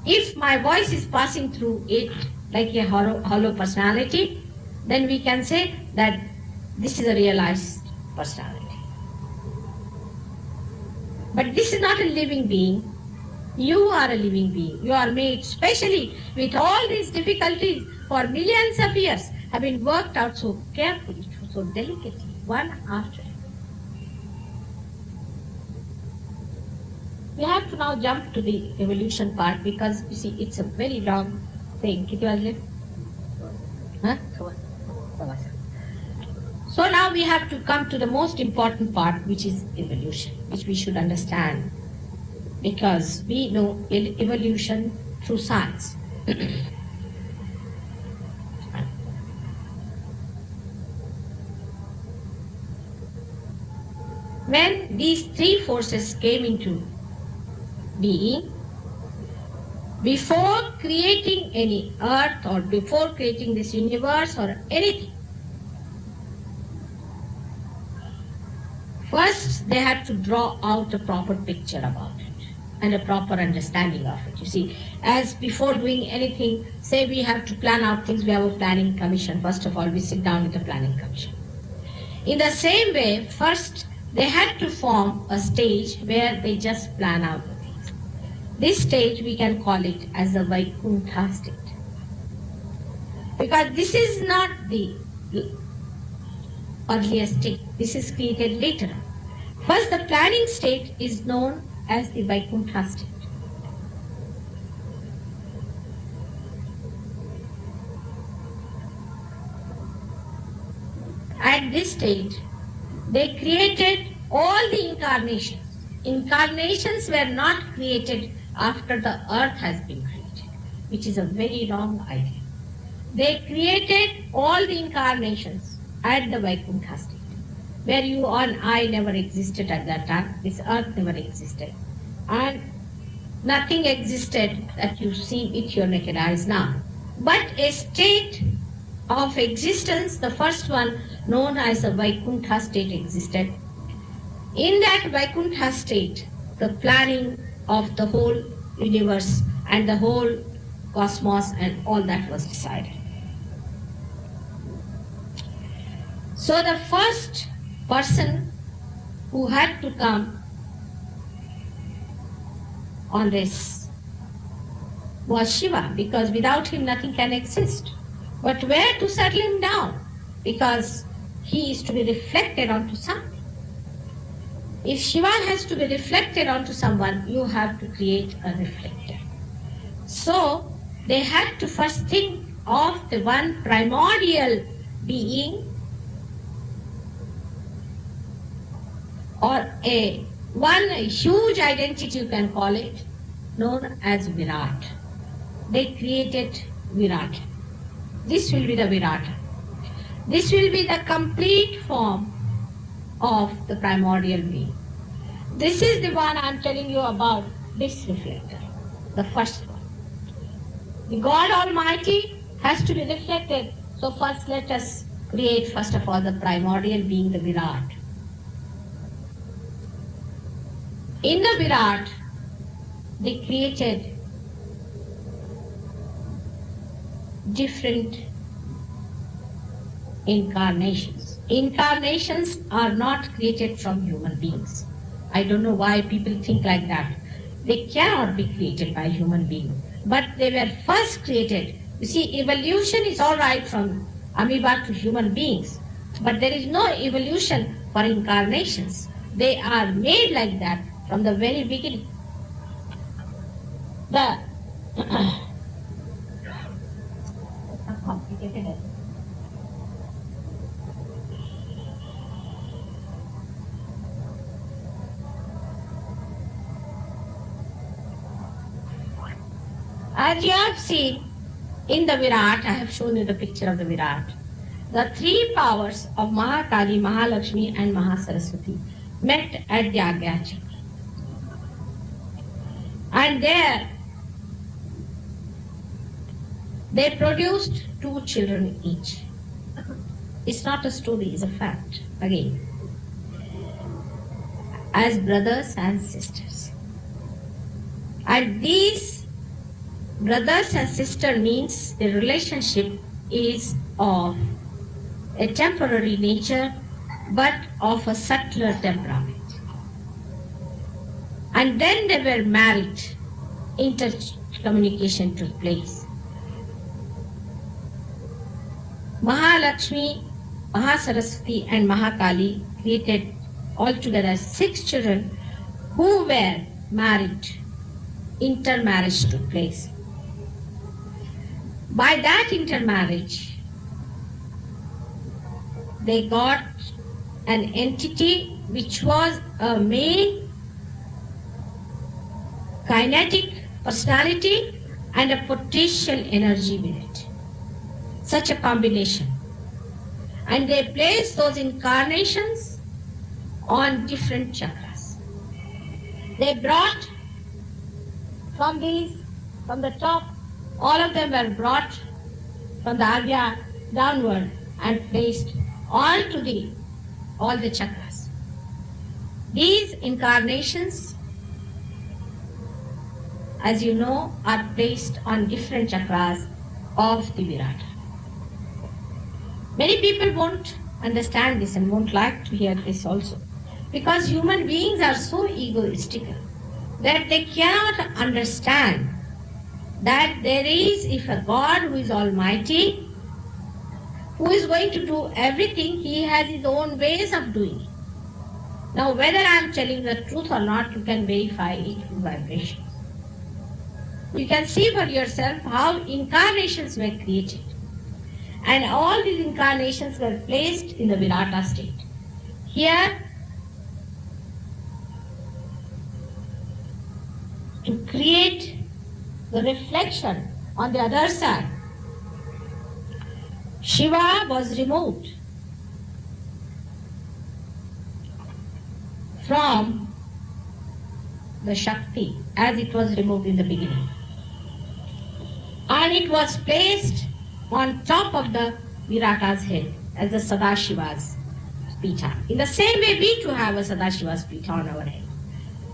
if my voice is passing through it like a hollow personality, then we can say that this is a realized personality. But this is not a living being. You are a living being. You are made specially with all these difficulties for millions of years have been worked out so carefully, so delicately, one after another. We have to now jump to the evolution part because you see it's a very long thing. Huh? So now we have to come to the most important part, which is evolution, which we should understand because we know evolution through science. When these three forces came into being, before creating any earth or before creating this universe or anything, First, they had to draw out a proper picture about it and a proper understanding of it. You see, as before doing anything, say we have to plan out things, we have a planning commission. First of all, we sit down with the planning commission. In the same way, first they had to form a stage where they just plan out the things. This stage we can call it as the Vaikuntha state. Because this is not the earliest state. This is created later. First, the planning state is known as the Vaikuntha state. At this stage, they created all the incarnations. Incarnations were not created after the earth has been created, which is a very wrong idea. They created all the incarnations at the Vaikuntha state, where you and I never existed at that time. This earth never existed. And nothing existed that you see with your naked eyes now. But a state of existence, the first one known as the Vaikuntha state, existed. In that Vaikuntha state, the planning of the whole universe and the whole cosmos and all that was decided. So the first person who had to come on this was Shiva, because without him nothing can exist. But where to settle him down? Because he is to be reflected onto something. If Shiva has to be reflected onto someone, you have to create a reflector. So they had to first think of the one primordial being, or one huge identity, you can call it, known as Virat. They created Virat. This will be the Virata. This will be the complete form of the primordial being. This is the one I am telling you about, this reflector, the first one. The God Almighty has to be reflected. So first let us create first of all the primordial being, the Virat. In the Virat, they created different incarnations. Incarnations are not created from human beings. I don't know why people think like that. They cannot be created by human beings. But they were first created. You see, evolution is all right from amoeba to human beings. But there is no evolution for incarnations. They are made like that from the very beginning. The complicated. As you have seen in the Virat, I have shown you the picture of the Virat. The three powers of Mahakali, Mahalakshmi and Mahasaraswati met at the Agya Chakra. And there they produced 2 children each. It's not a story, it's a fact. Again, as brothers and sisters. And these brothers and sisters means the relationship is of a temporary nature, but of a subtler temperament. And then they were married. Intercommunication took place. Mahalakshmi, Mahasaraswati and Mahakali created altogether 6 children who were married. Intermarriage took place. By that intermarriage, they got an entity which was a main kinetic personality and a potential energy with it. Such a combination. And they placed those incarnations on different chakras. They brought from the top, all of them were brought from the Agya downward and placed all the chakras. These incarnations, as you know, are placed on different chakras of the Virata. Many people won't understand this and won't like to hear this also, because human beings are so egoistical that they cannot understand that there is, if a God who is almighty, who is going to do everything, he has his own ways of doing it. Now, whether I am telling the truth or not, you can verify it with vibrations. You can see for yourself how incarnations were created. And all these incarnations were placed in the Virata state. Here, to create the reflection on the other side, Shiva was removed from the Shakti as it was removed in the beginning. And it was placed on top of the Virata's head as the Sadashiva's Pita. In the same way, we too have a Sadashiva's Pita on our head.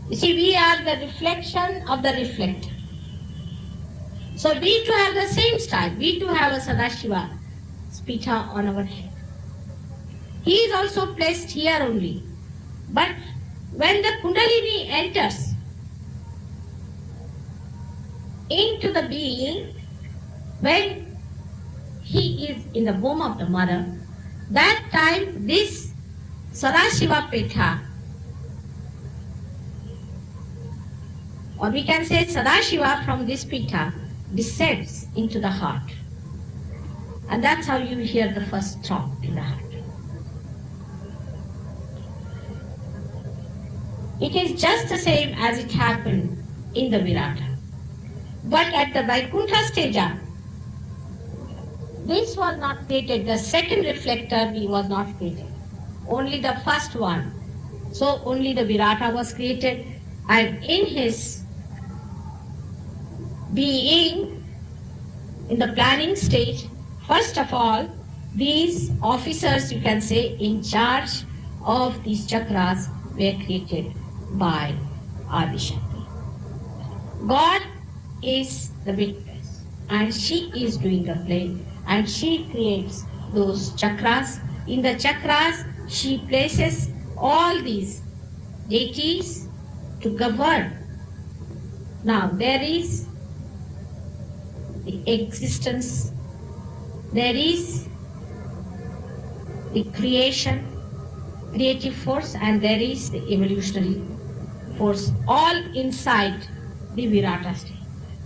You see, we are the reflection of the reflector. So we too have the same style. We too have a Sadashiva Pita on our head. He is also placed here only. But when the Kundalini enters into the being, when he is in the womb of the mother, that time this Sadashiva Pita, or we can say Sadashiva from this Pita, descends into the heart. And that's how you hear the first throb in the heart. It is just the same as it happened in the Virata. But at the Vaikuntha stage, this was not created. The second reflector was not created. Only the first one. So only the Virata was created. And in his being, in the planning stage, first of all, these officers, you can say, in charge of these chakras were created by Adi Shakti. God is the witness and she is doing the play, and she creates those chakras. In the chakras, she places all these deities to govern. Now, there is the existence, there is the creative force, and there is the evolutionary force, all inside the Virata state.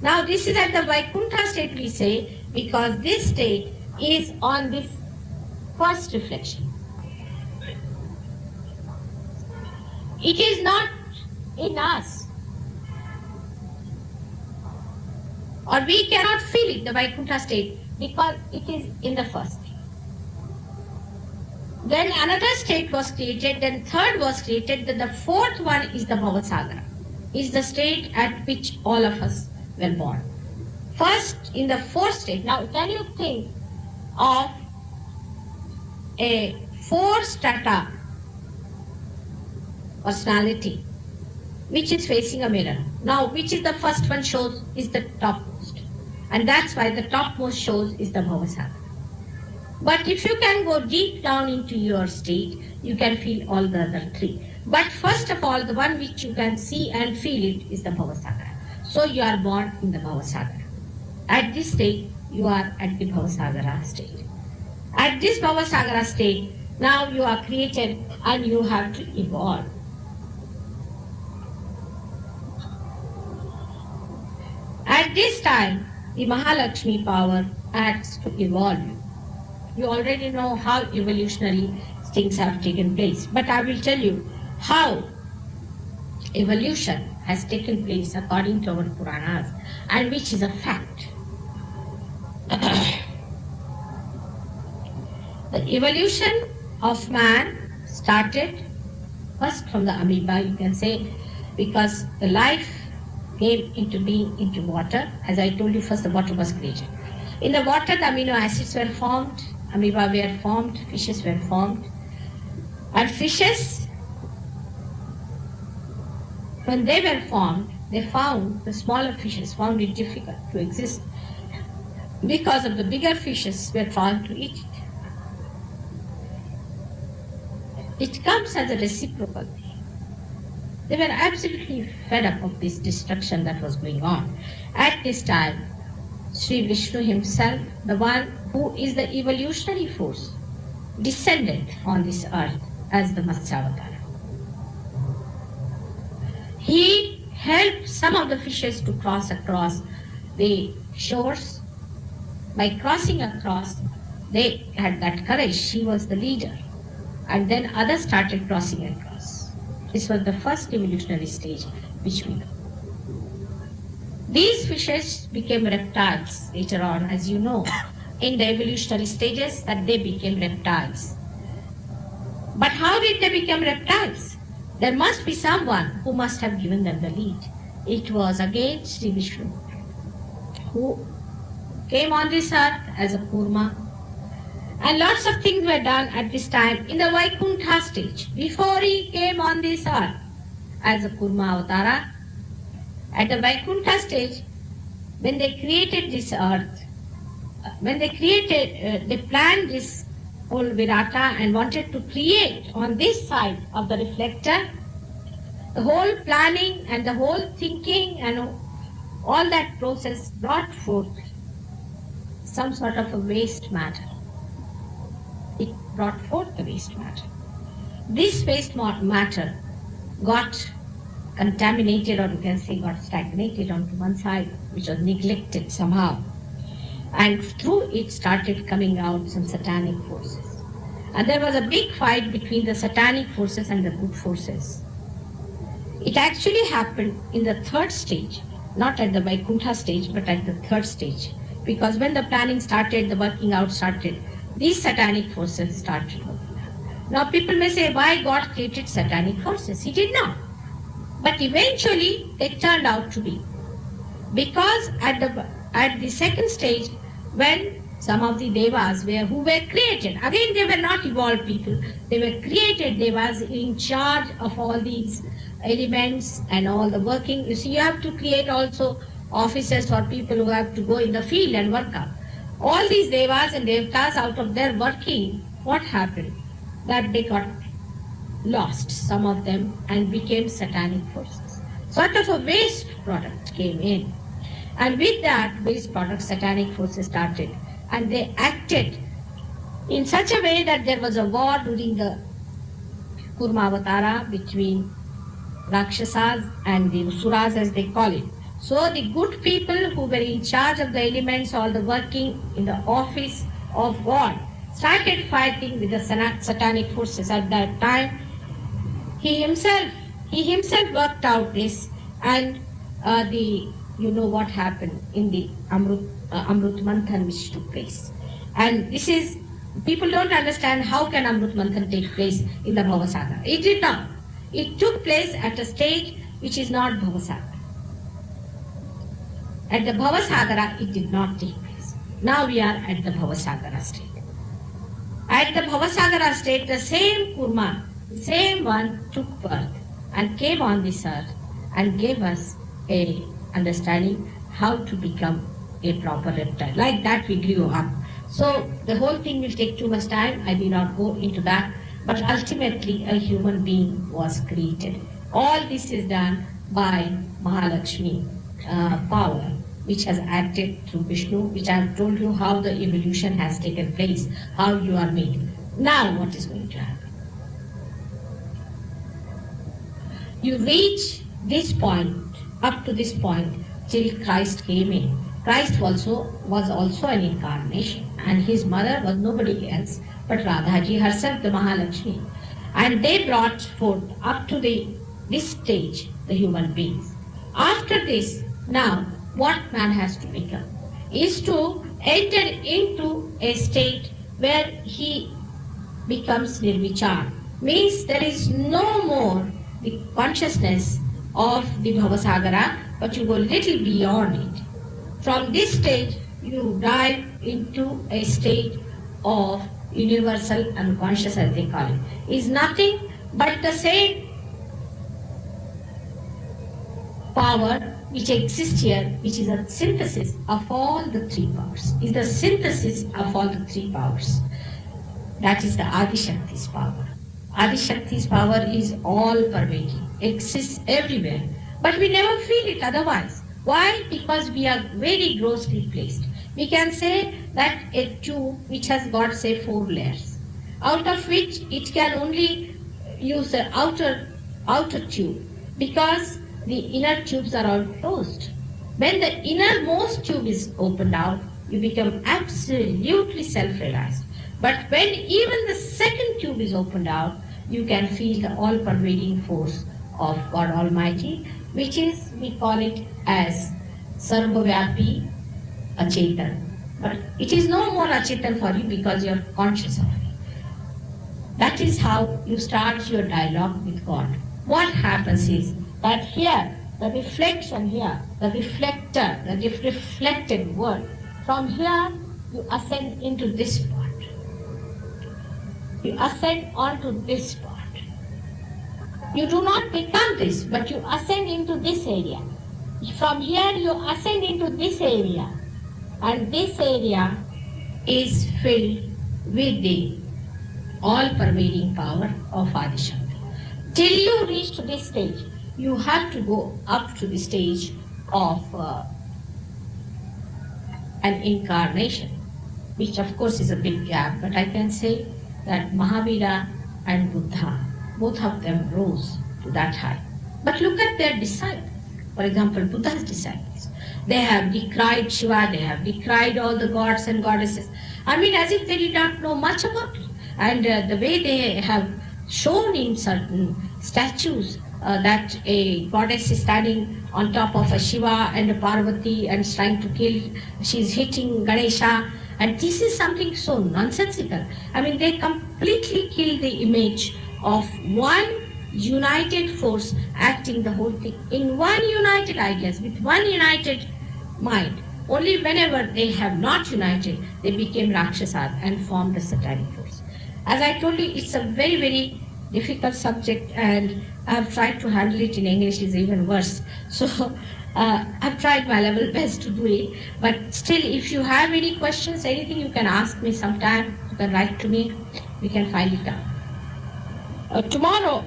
Now, this is at the Vaikuntha state, we say, because this state is on this first reflection. It is not in us, or we cannot feel it, the Vaikuntha state, because it is in the first. Then another state was created, then third was created, then the fourth one is the Bhavasagara, is the state at which all of us were born. First, in the fourth state, now can you think of a four-strata personality which is facing a mirror. Now, which is the first one shows is the topmost. And that's why the topmost shows is the Bhavasagara. But if you can go deep down into your state, you can feel all the other three. But first of all, the one which you can see and feel it is the Bhavasagara. So you are born in the Bhavasagara. At this state, you are at the Bhavasagara state. At this Bhavasagara state, now you are created and you have to evolve. At this time, the Mahalakshmi power acts to evolve you. You already know how evolutionary things have taken place. But I will tell you how evolution has taken place according to our Puranas, and which is a fact. The evolution of man started first from the amoeba, you can say, because the life came into being into water. As I told you, first the water was created. In the water, the amino acids were formed, amoeba were formed, fishes were formed. And fishes when they were formed, the smaller fishes found it difficult to exist because of the bigger fishes were trying to eat it. It comes as a reciprocal thing. They were absolutely fed up of this destruction that was going on. At this time, Sri Vishnu himself, the one who is the evolutionary force, descended on this earth as the Matsyavatara. He helped some of the fishes to cross across the shores. By crossing across, they had that courage. She was the leader. And then others started crossing across. This was the first evolutionary stage which we know. These fishes became reptiles later on, as you know, in the evolutionary stages that they became reptiles. But how did they become reptiles? There must be someone who must have given them the lead. It was again Sri Vishnu, who came on this earth as a Kurma. And lots of things were done at this time in the Vaikuntha stage. Before he came on this earth as a Kurma Avatara, at the Vaikuntha stage, when they created this earth, they planned this whole Virata and wanted to create on this side of the reflector, the whole planning and the whole thinking and all that process brought forth some sort of a waste matter. It brought forth the waste matter. This waste matter got contaminated, or you can say got stagnated onto one side, which was neglected somehow. And through it started coming out some satanic forces. And there was a big fight between the satanic forces and the good forces. It actually happened in the third stage, not at the Vaikuntha stage, but at the third stage. Because when the planning started, the working out started, these satanic forces started working out. Now people may say, why God created satanic forces? He did not. But eventually it turned out to be. Because at the second stage, when some of the devas who were created, again they were not evolved people, they were created devas in charge of all these elements and all the working. You see, you have to create also offices for people who have to go in the field and work out. All these devas and devtas, out of their working, what happened? That they got lost, some of them, and became satanic forces. Sort of a waste product came in. And with that waste product, satanic forces started. And they acted in such a way that there was a war during the Kurmavatara between Rakshasas and the Suras, as they call it. So the good people who were in charge of the elements, all the working in the office of God, started fighting with the satanic forces. At that time, he himself worked out this, and you know what happened in the Amrut Manthan which took place. And this is, people don't understand how can Amrut Manthan take place in the Bhavasagar. It did not. It took place at a stage which is not Bhavasagar. At the Bhavasagara, it did not take place. Now we are at the Bhavasagara state. At the Bhavasagara state, the same Kurma, the same one took birth and came on this earth and gave us a understanding how to become a proper reptile. Like that we grew up. So the whole thing will take too much time. I will not go into that. But ultimately a human being was created. All this is done by Mahalakshmi power, which has acted through Vishnu, which I have told you how the evolution has taken place, how you are made. Now what is going to happen? You reach this point, up to this point, till Christ came in. Christ was also an incarnation, and his mother was nobody else but Radhaji herself, the Mahalakshmi. And they brought forth up to this stage the human beings. After this, now what man has to become is to enter into a state where he becomes nirvichar. Means there is no more the consciousness of the Bhavasagara, but you go little beyond it. From this stage, you dive into a state of universal unconscious, as they call it. Is nothing but the same power which exists here, which is a synthesis of all the three powers, is the synthesis of all the three powers. That is the Adi Shakti's power. Adi Shakti's power is all pervading, exists everywhere, but we never feel it otherwise. Why? Because we are very grossly placed. We can say that a tube which has got, say, 4 layers, out of which it can only use the outer tube, because the inner tubes are all closed. When the innermost tube is opened out, you become absolutely self-realized. But when even the second tube is opened out, you can feel the all-pervading force of God Almighty, which is, we call it as Sarvavyapi Achetan. But it is no more Achetan for you because you are conscious of it. That is how you start your dialogue with God. What happens is that here, the reflection here, the reflector, the reflected word, from here you ascend into this part. You ascend onto this part. You do not become this, but you ascend into this area. From here you ascend into this area, and this area is filled with the all-pervading power of Adishakti. Till you reach to this stage, you have to go up to the stage of an incarnation, which of course is a big gap, but I can say that Mahavira and Buddha, both of them rose to that height. But look at their disciples. For example, Buddha's disciples. They have decried Shiva, they have decried all the gods and goddesses. I mean, as if they did not know much about it. And the way they have shown in certain statues that a goddess is standing on top of a Shiva and a Parvati and is trying to kill, she's hitting Ganesha. And this is something so nonsensical. I mean, they completely kill the image of one united force acting the whole thing in one united ideas, with one united mind. Only whenever they have not united, they became Rakshasas and formed a satanic force. As I told you, it's a very, very difficult subject, and I've tried to handle it in English, is even worse. So I've tried my level best to do it, but still, if you have any questions, anything, you can ask me sometime, you can write to me, we can find it out. Tomorrow,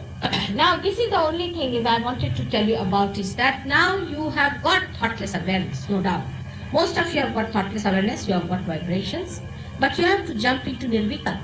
now this is the only thing is I wanted to tell you about is that now you have got thoughtless awareness, no doubt. Most of you have got thoughtless awareness, you have got vibrations, but you have to jump into Nirvikalpa,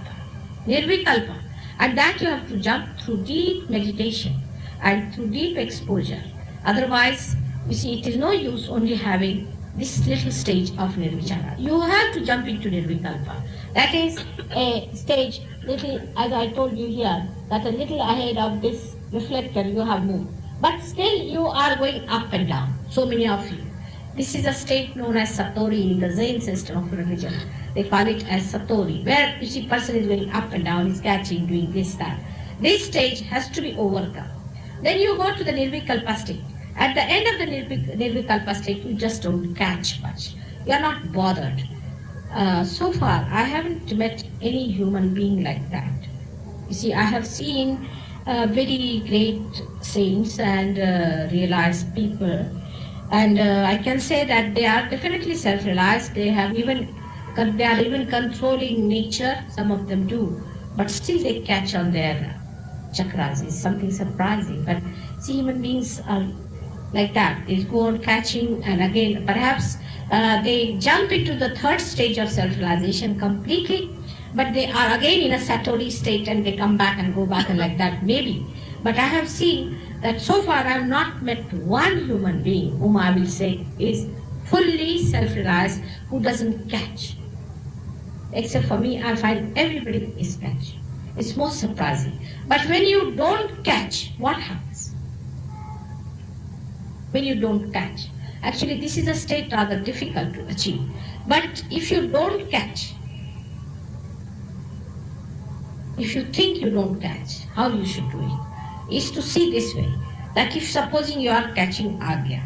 and that you have to jump through deep meditation and through deep exposure. Otherwise, you see, it is no use only having this little stage of Nirvichara. You have to jump into Nirvikalpa. That is a stage, little, as I told you here, that a little ahead of this reflector you have moved. But still you are going up and down, so many of you. This is a state known as Satori in the Zen system of religion. They call it as Satori, where you see person is going up and down, is catching, doing this, that. This stage has to be overcome. Then you go to the Nirvikalpa state. At the end of the Nirvikalpa state, you just don't catch much. You are not bothered. So far, I haven't met any human being like that. You see, I have seen very great saints and realized people, and I can say that they are definitely self-realized. They are even controlling nature. Some of them do, but still they catch on their chakras. It's something surprising. But see, human beings are like that. They go on catching, and again, perhaps they jump into the third stage of self-realization completely, but they are again in a Satori state and they come back and go back and like that, maybe. But I have seen that so far I have not met one human being whom I will say is fully self-realized, who doesn't catch. Except for me, I find everybody is catching. It's most surprising. But when you don't catch, what happens? When you don't catch. Actually, this is a state rather difficult to achieve. But if you don't catch, if you think you don't catch, how you should do it is to see this way, that if supposing you are catching Agya,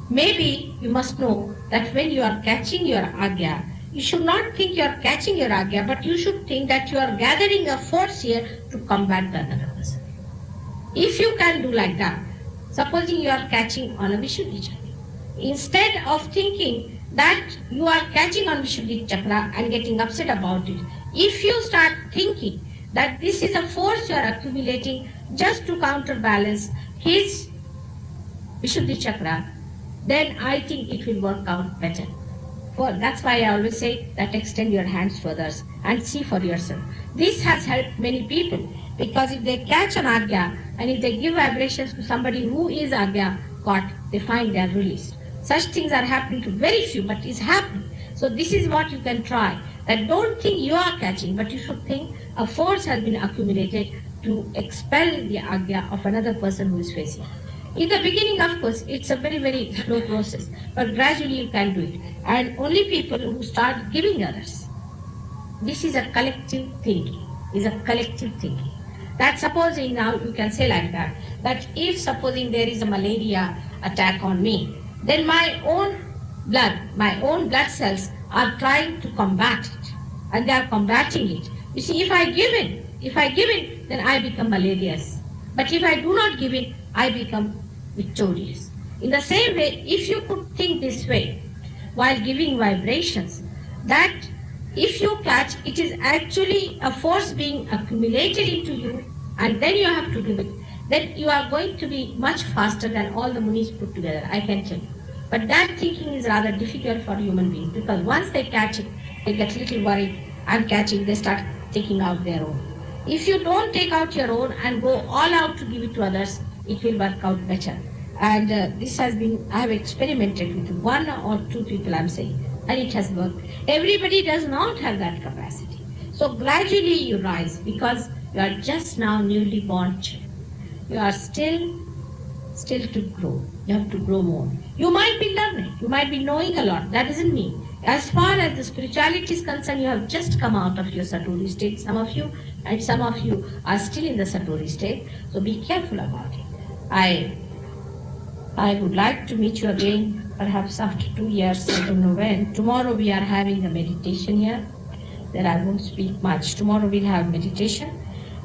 maybe you must know that when you are catching your Agya, you should not think you are catching your Agya, but you should think that you are gathering a force here to combat the other person. If you can do like that, Supposing you are catching on a Vishuddhi chakra. Instead of thinking that you are catching on Vishuddhi chakra and getting upset about it, if you start thinking that this is a force you are accumulating just to counterbalance his Vishuddhi chakra, then I think it will work out better. That's why I always say that extend your hands to others and see for yourself. This has helped many people, because if they catch an Agya and if they give vibrations to somebody who is Agya caught, they find they are released. Such things are happening to very few, but it's happening. So this is what you can try. That don't think you are catching, but you should think a force has been accumulated to expel the Agya of another person who is facing. In the beginning, of course, it's a very, very slow process, but gradually you can do it. And only people who start giving others. This is a collective thinking. That supposing now you can say like that if supposing there is a malaria attack on me, then my own blood cells are trying to combat it, and they are combating it. You see, if I give in, then I become malarious. But if I do not give in, I become victorious. In the same way, if you could think this way while giving vibrations, that if you catch, it is actually a force being accumulated into you, and then you have to do it, then you are going to be much faster than all the munis put together, I can tell you. But that thinking is rather difficult for human beings, because once they catch it, they get a little worried. I'm catching, they start taking out their own. If you don't take out your own and go all out to give it to others, it will work out better. And this has been, I have experimented with 1 or 2 people, I'm saying, and it has worked. Everybody does not have that capacity. So gradually you rise, because you are just now newly born children. You are still to grow. You have to grow more. You might be learning, you might be knowing a lot. That doesn't mean. As far as the spirituality is concerned, you have just come out of your Satori state, some of you, and some of you are still in the Satori state. So be careful about it. I would like to meet you again, perhaps after 2 years, I don't know when. Tomorrow we are having a meditation here. Then I won't speak much. Tomorrow we'll have meditation.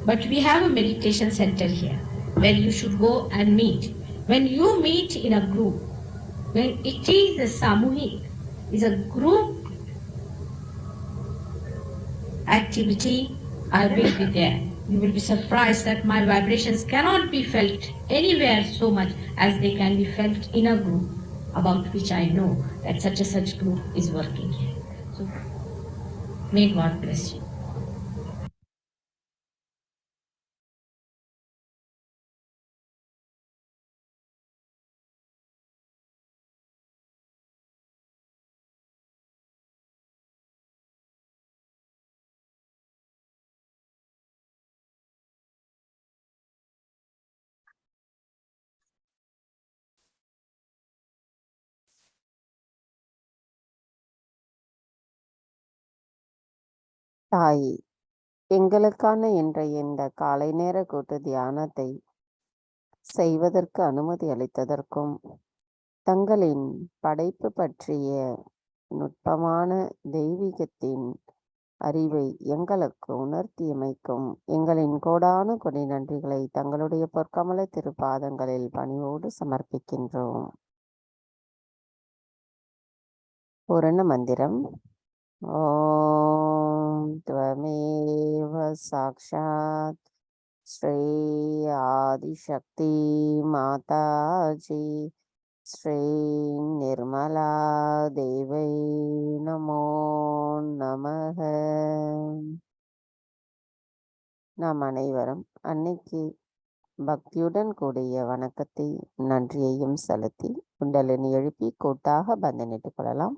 But we have a meditation center here where you should go and meet. When you meet in a group, when it is a samuhik, is a group activity, I will be there. You will be surprised that my vibrations cannot be felt anywhere so much as they can be felt in a group about which I know that such group is working here. So may God bless you. தாயே, எங்களுக்கான இன்றைய இந்த காலை நேர கூட்டு தியானத்தை செய்வதற்கு அனுமதி அளித்ததற்கும், தங்களின் படைப்பு பற்றிய நுட்பமான தெய்வீகத்தின் அறிவை எங்களுக்கு உணர்த்தியமைக்கும் எங்களின் கோடானு கொடி நன்றிகளை தங்களுடைய பொற்கமல திருப்பாதங்களில் பணிவோடு சமர்ப்பிக்கின்றோம். பூரண மந்திரம். ஓம் த்வமேவ சாக்ஷாத் ஸ்ரீ ஆதிசக்தி மாதாஜி ஸ்ரீ நிர்மலா தேவை நமோ நமக. நாம் அனைவரும் அன்னைக்கு பக்தியுடன் கூடிய வணக்கத்தை நன்றியையும் செலுத்தி குண்டலினி எழுப்பி கூட்டாக பந்தனிட்டுக் கொள்ளலாம்.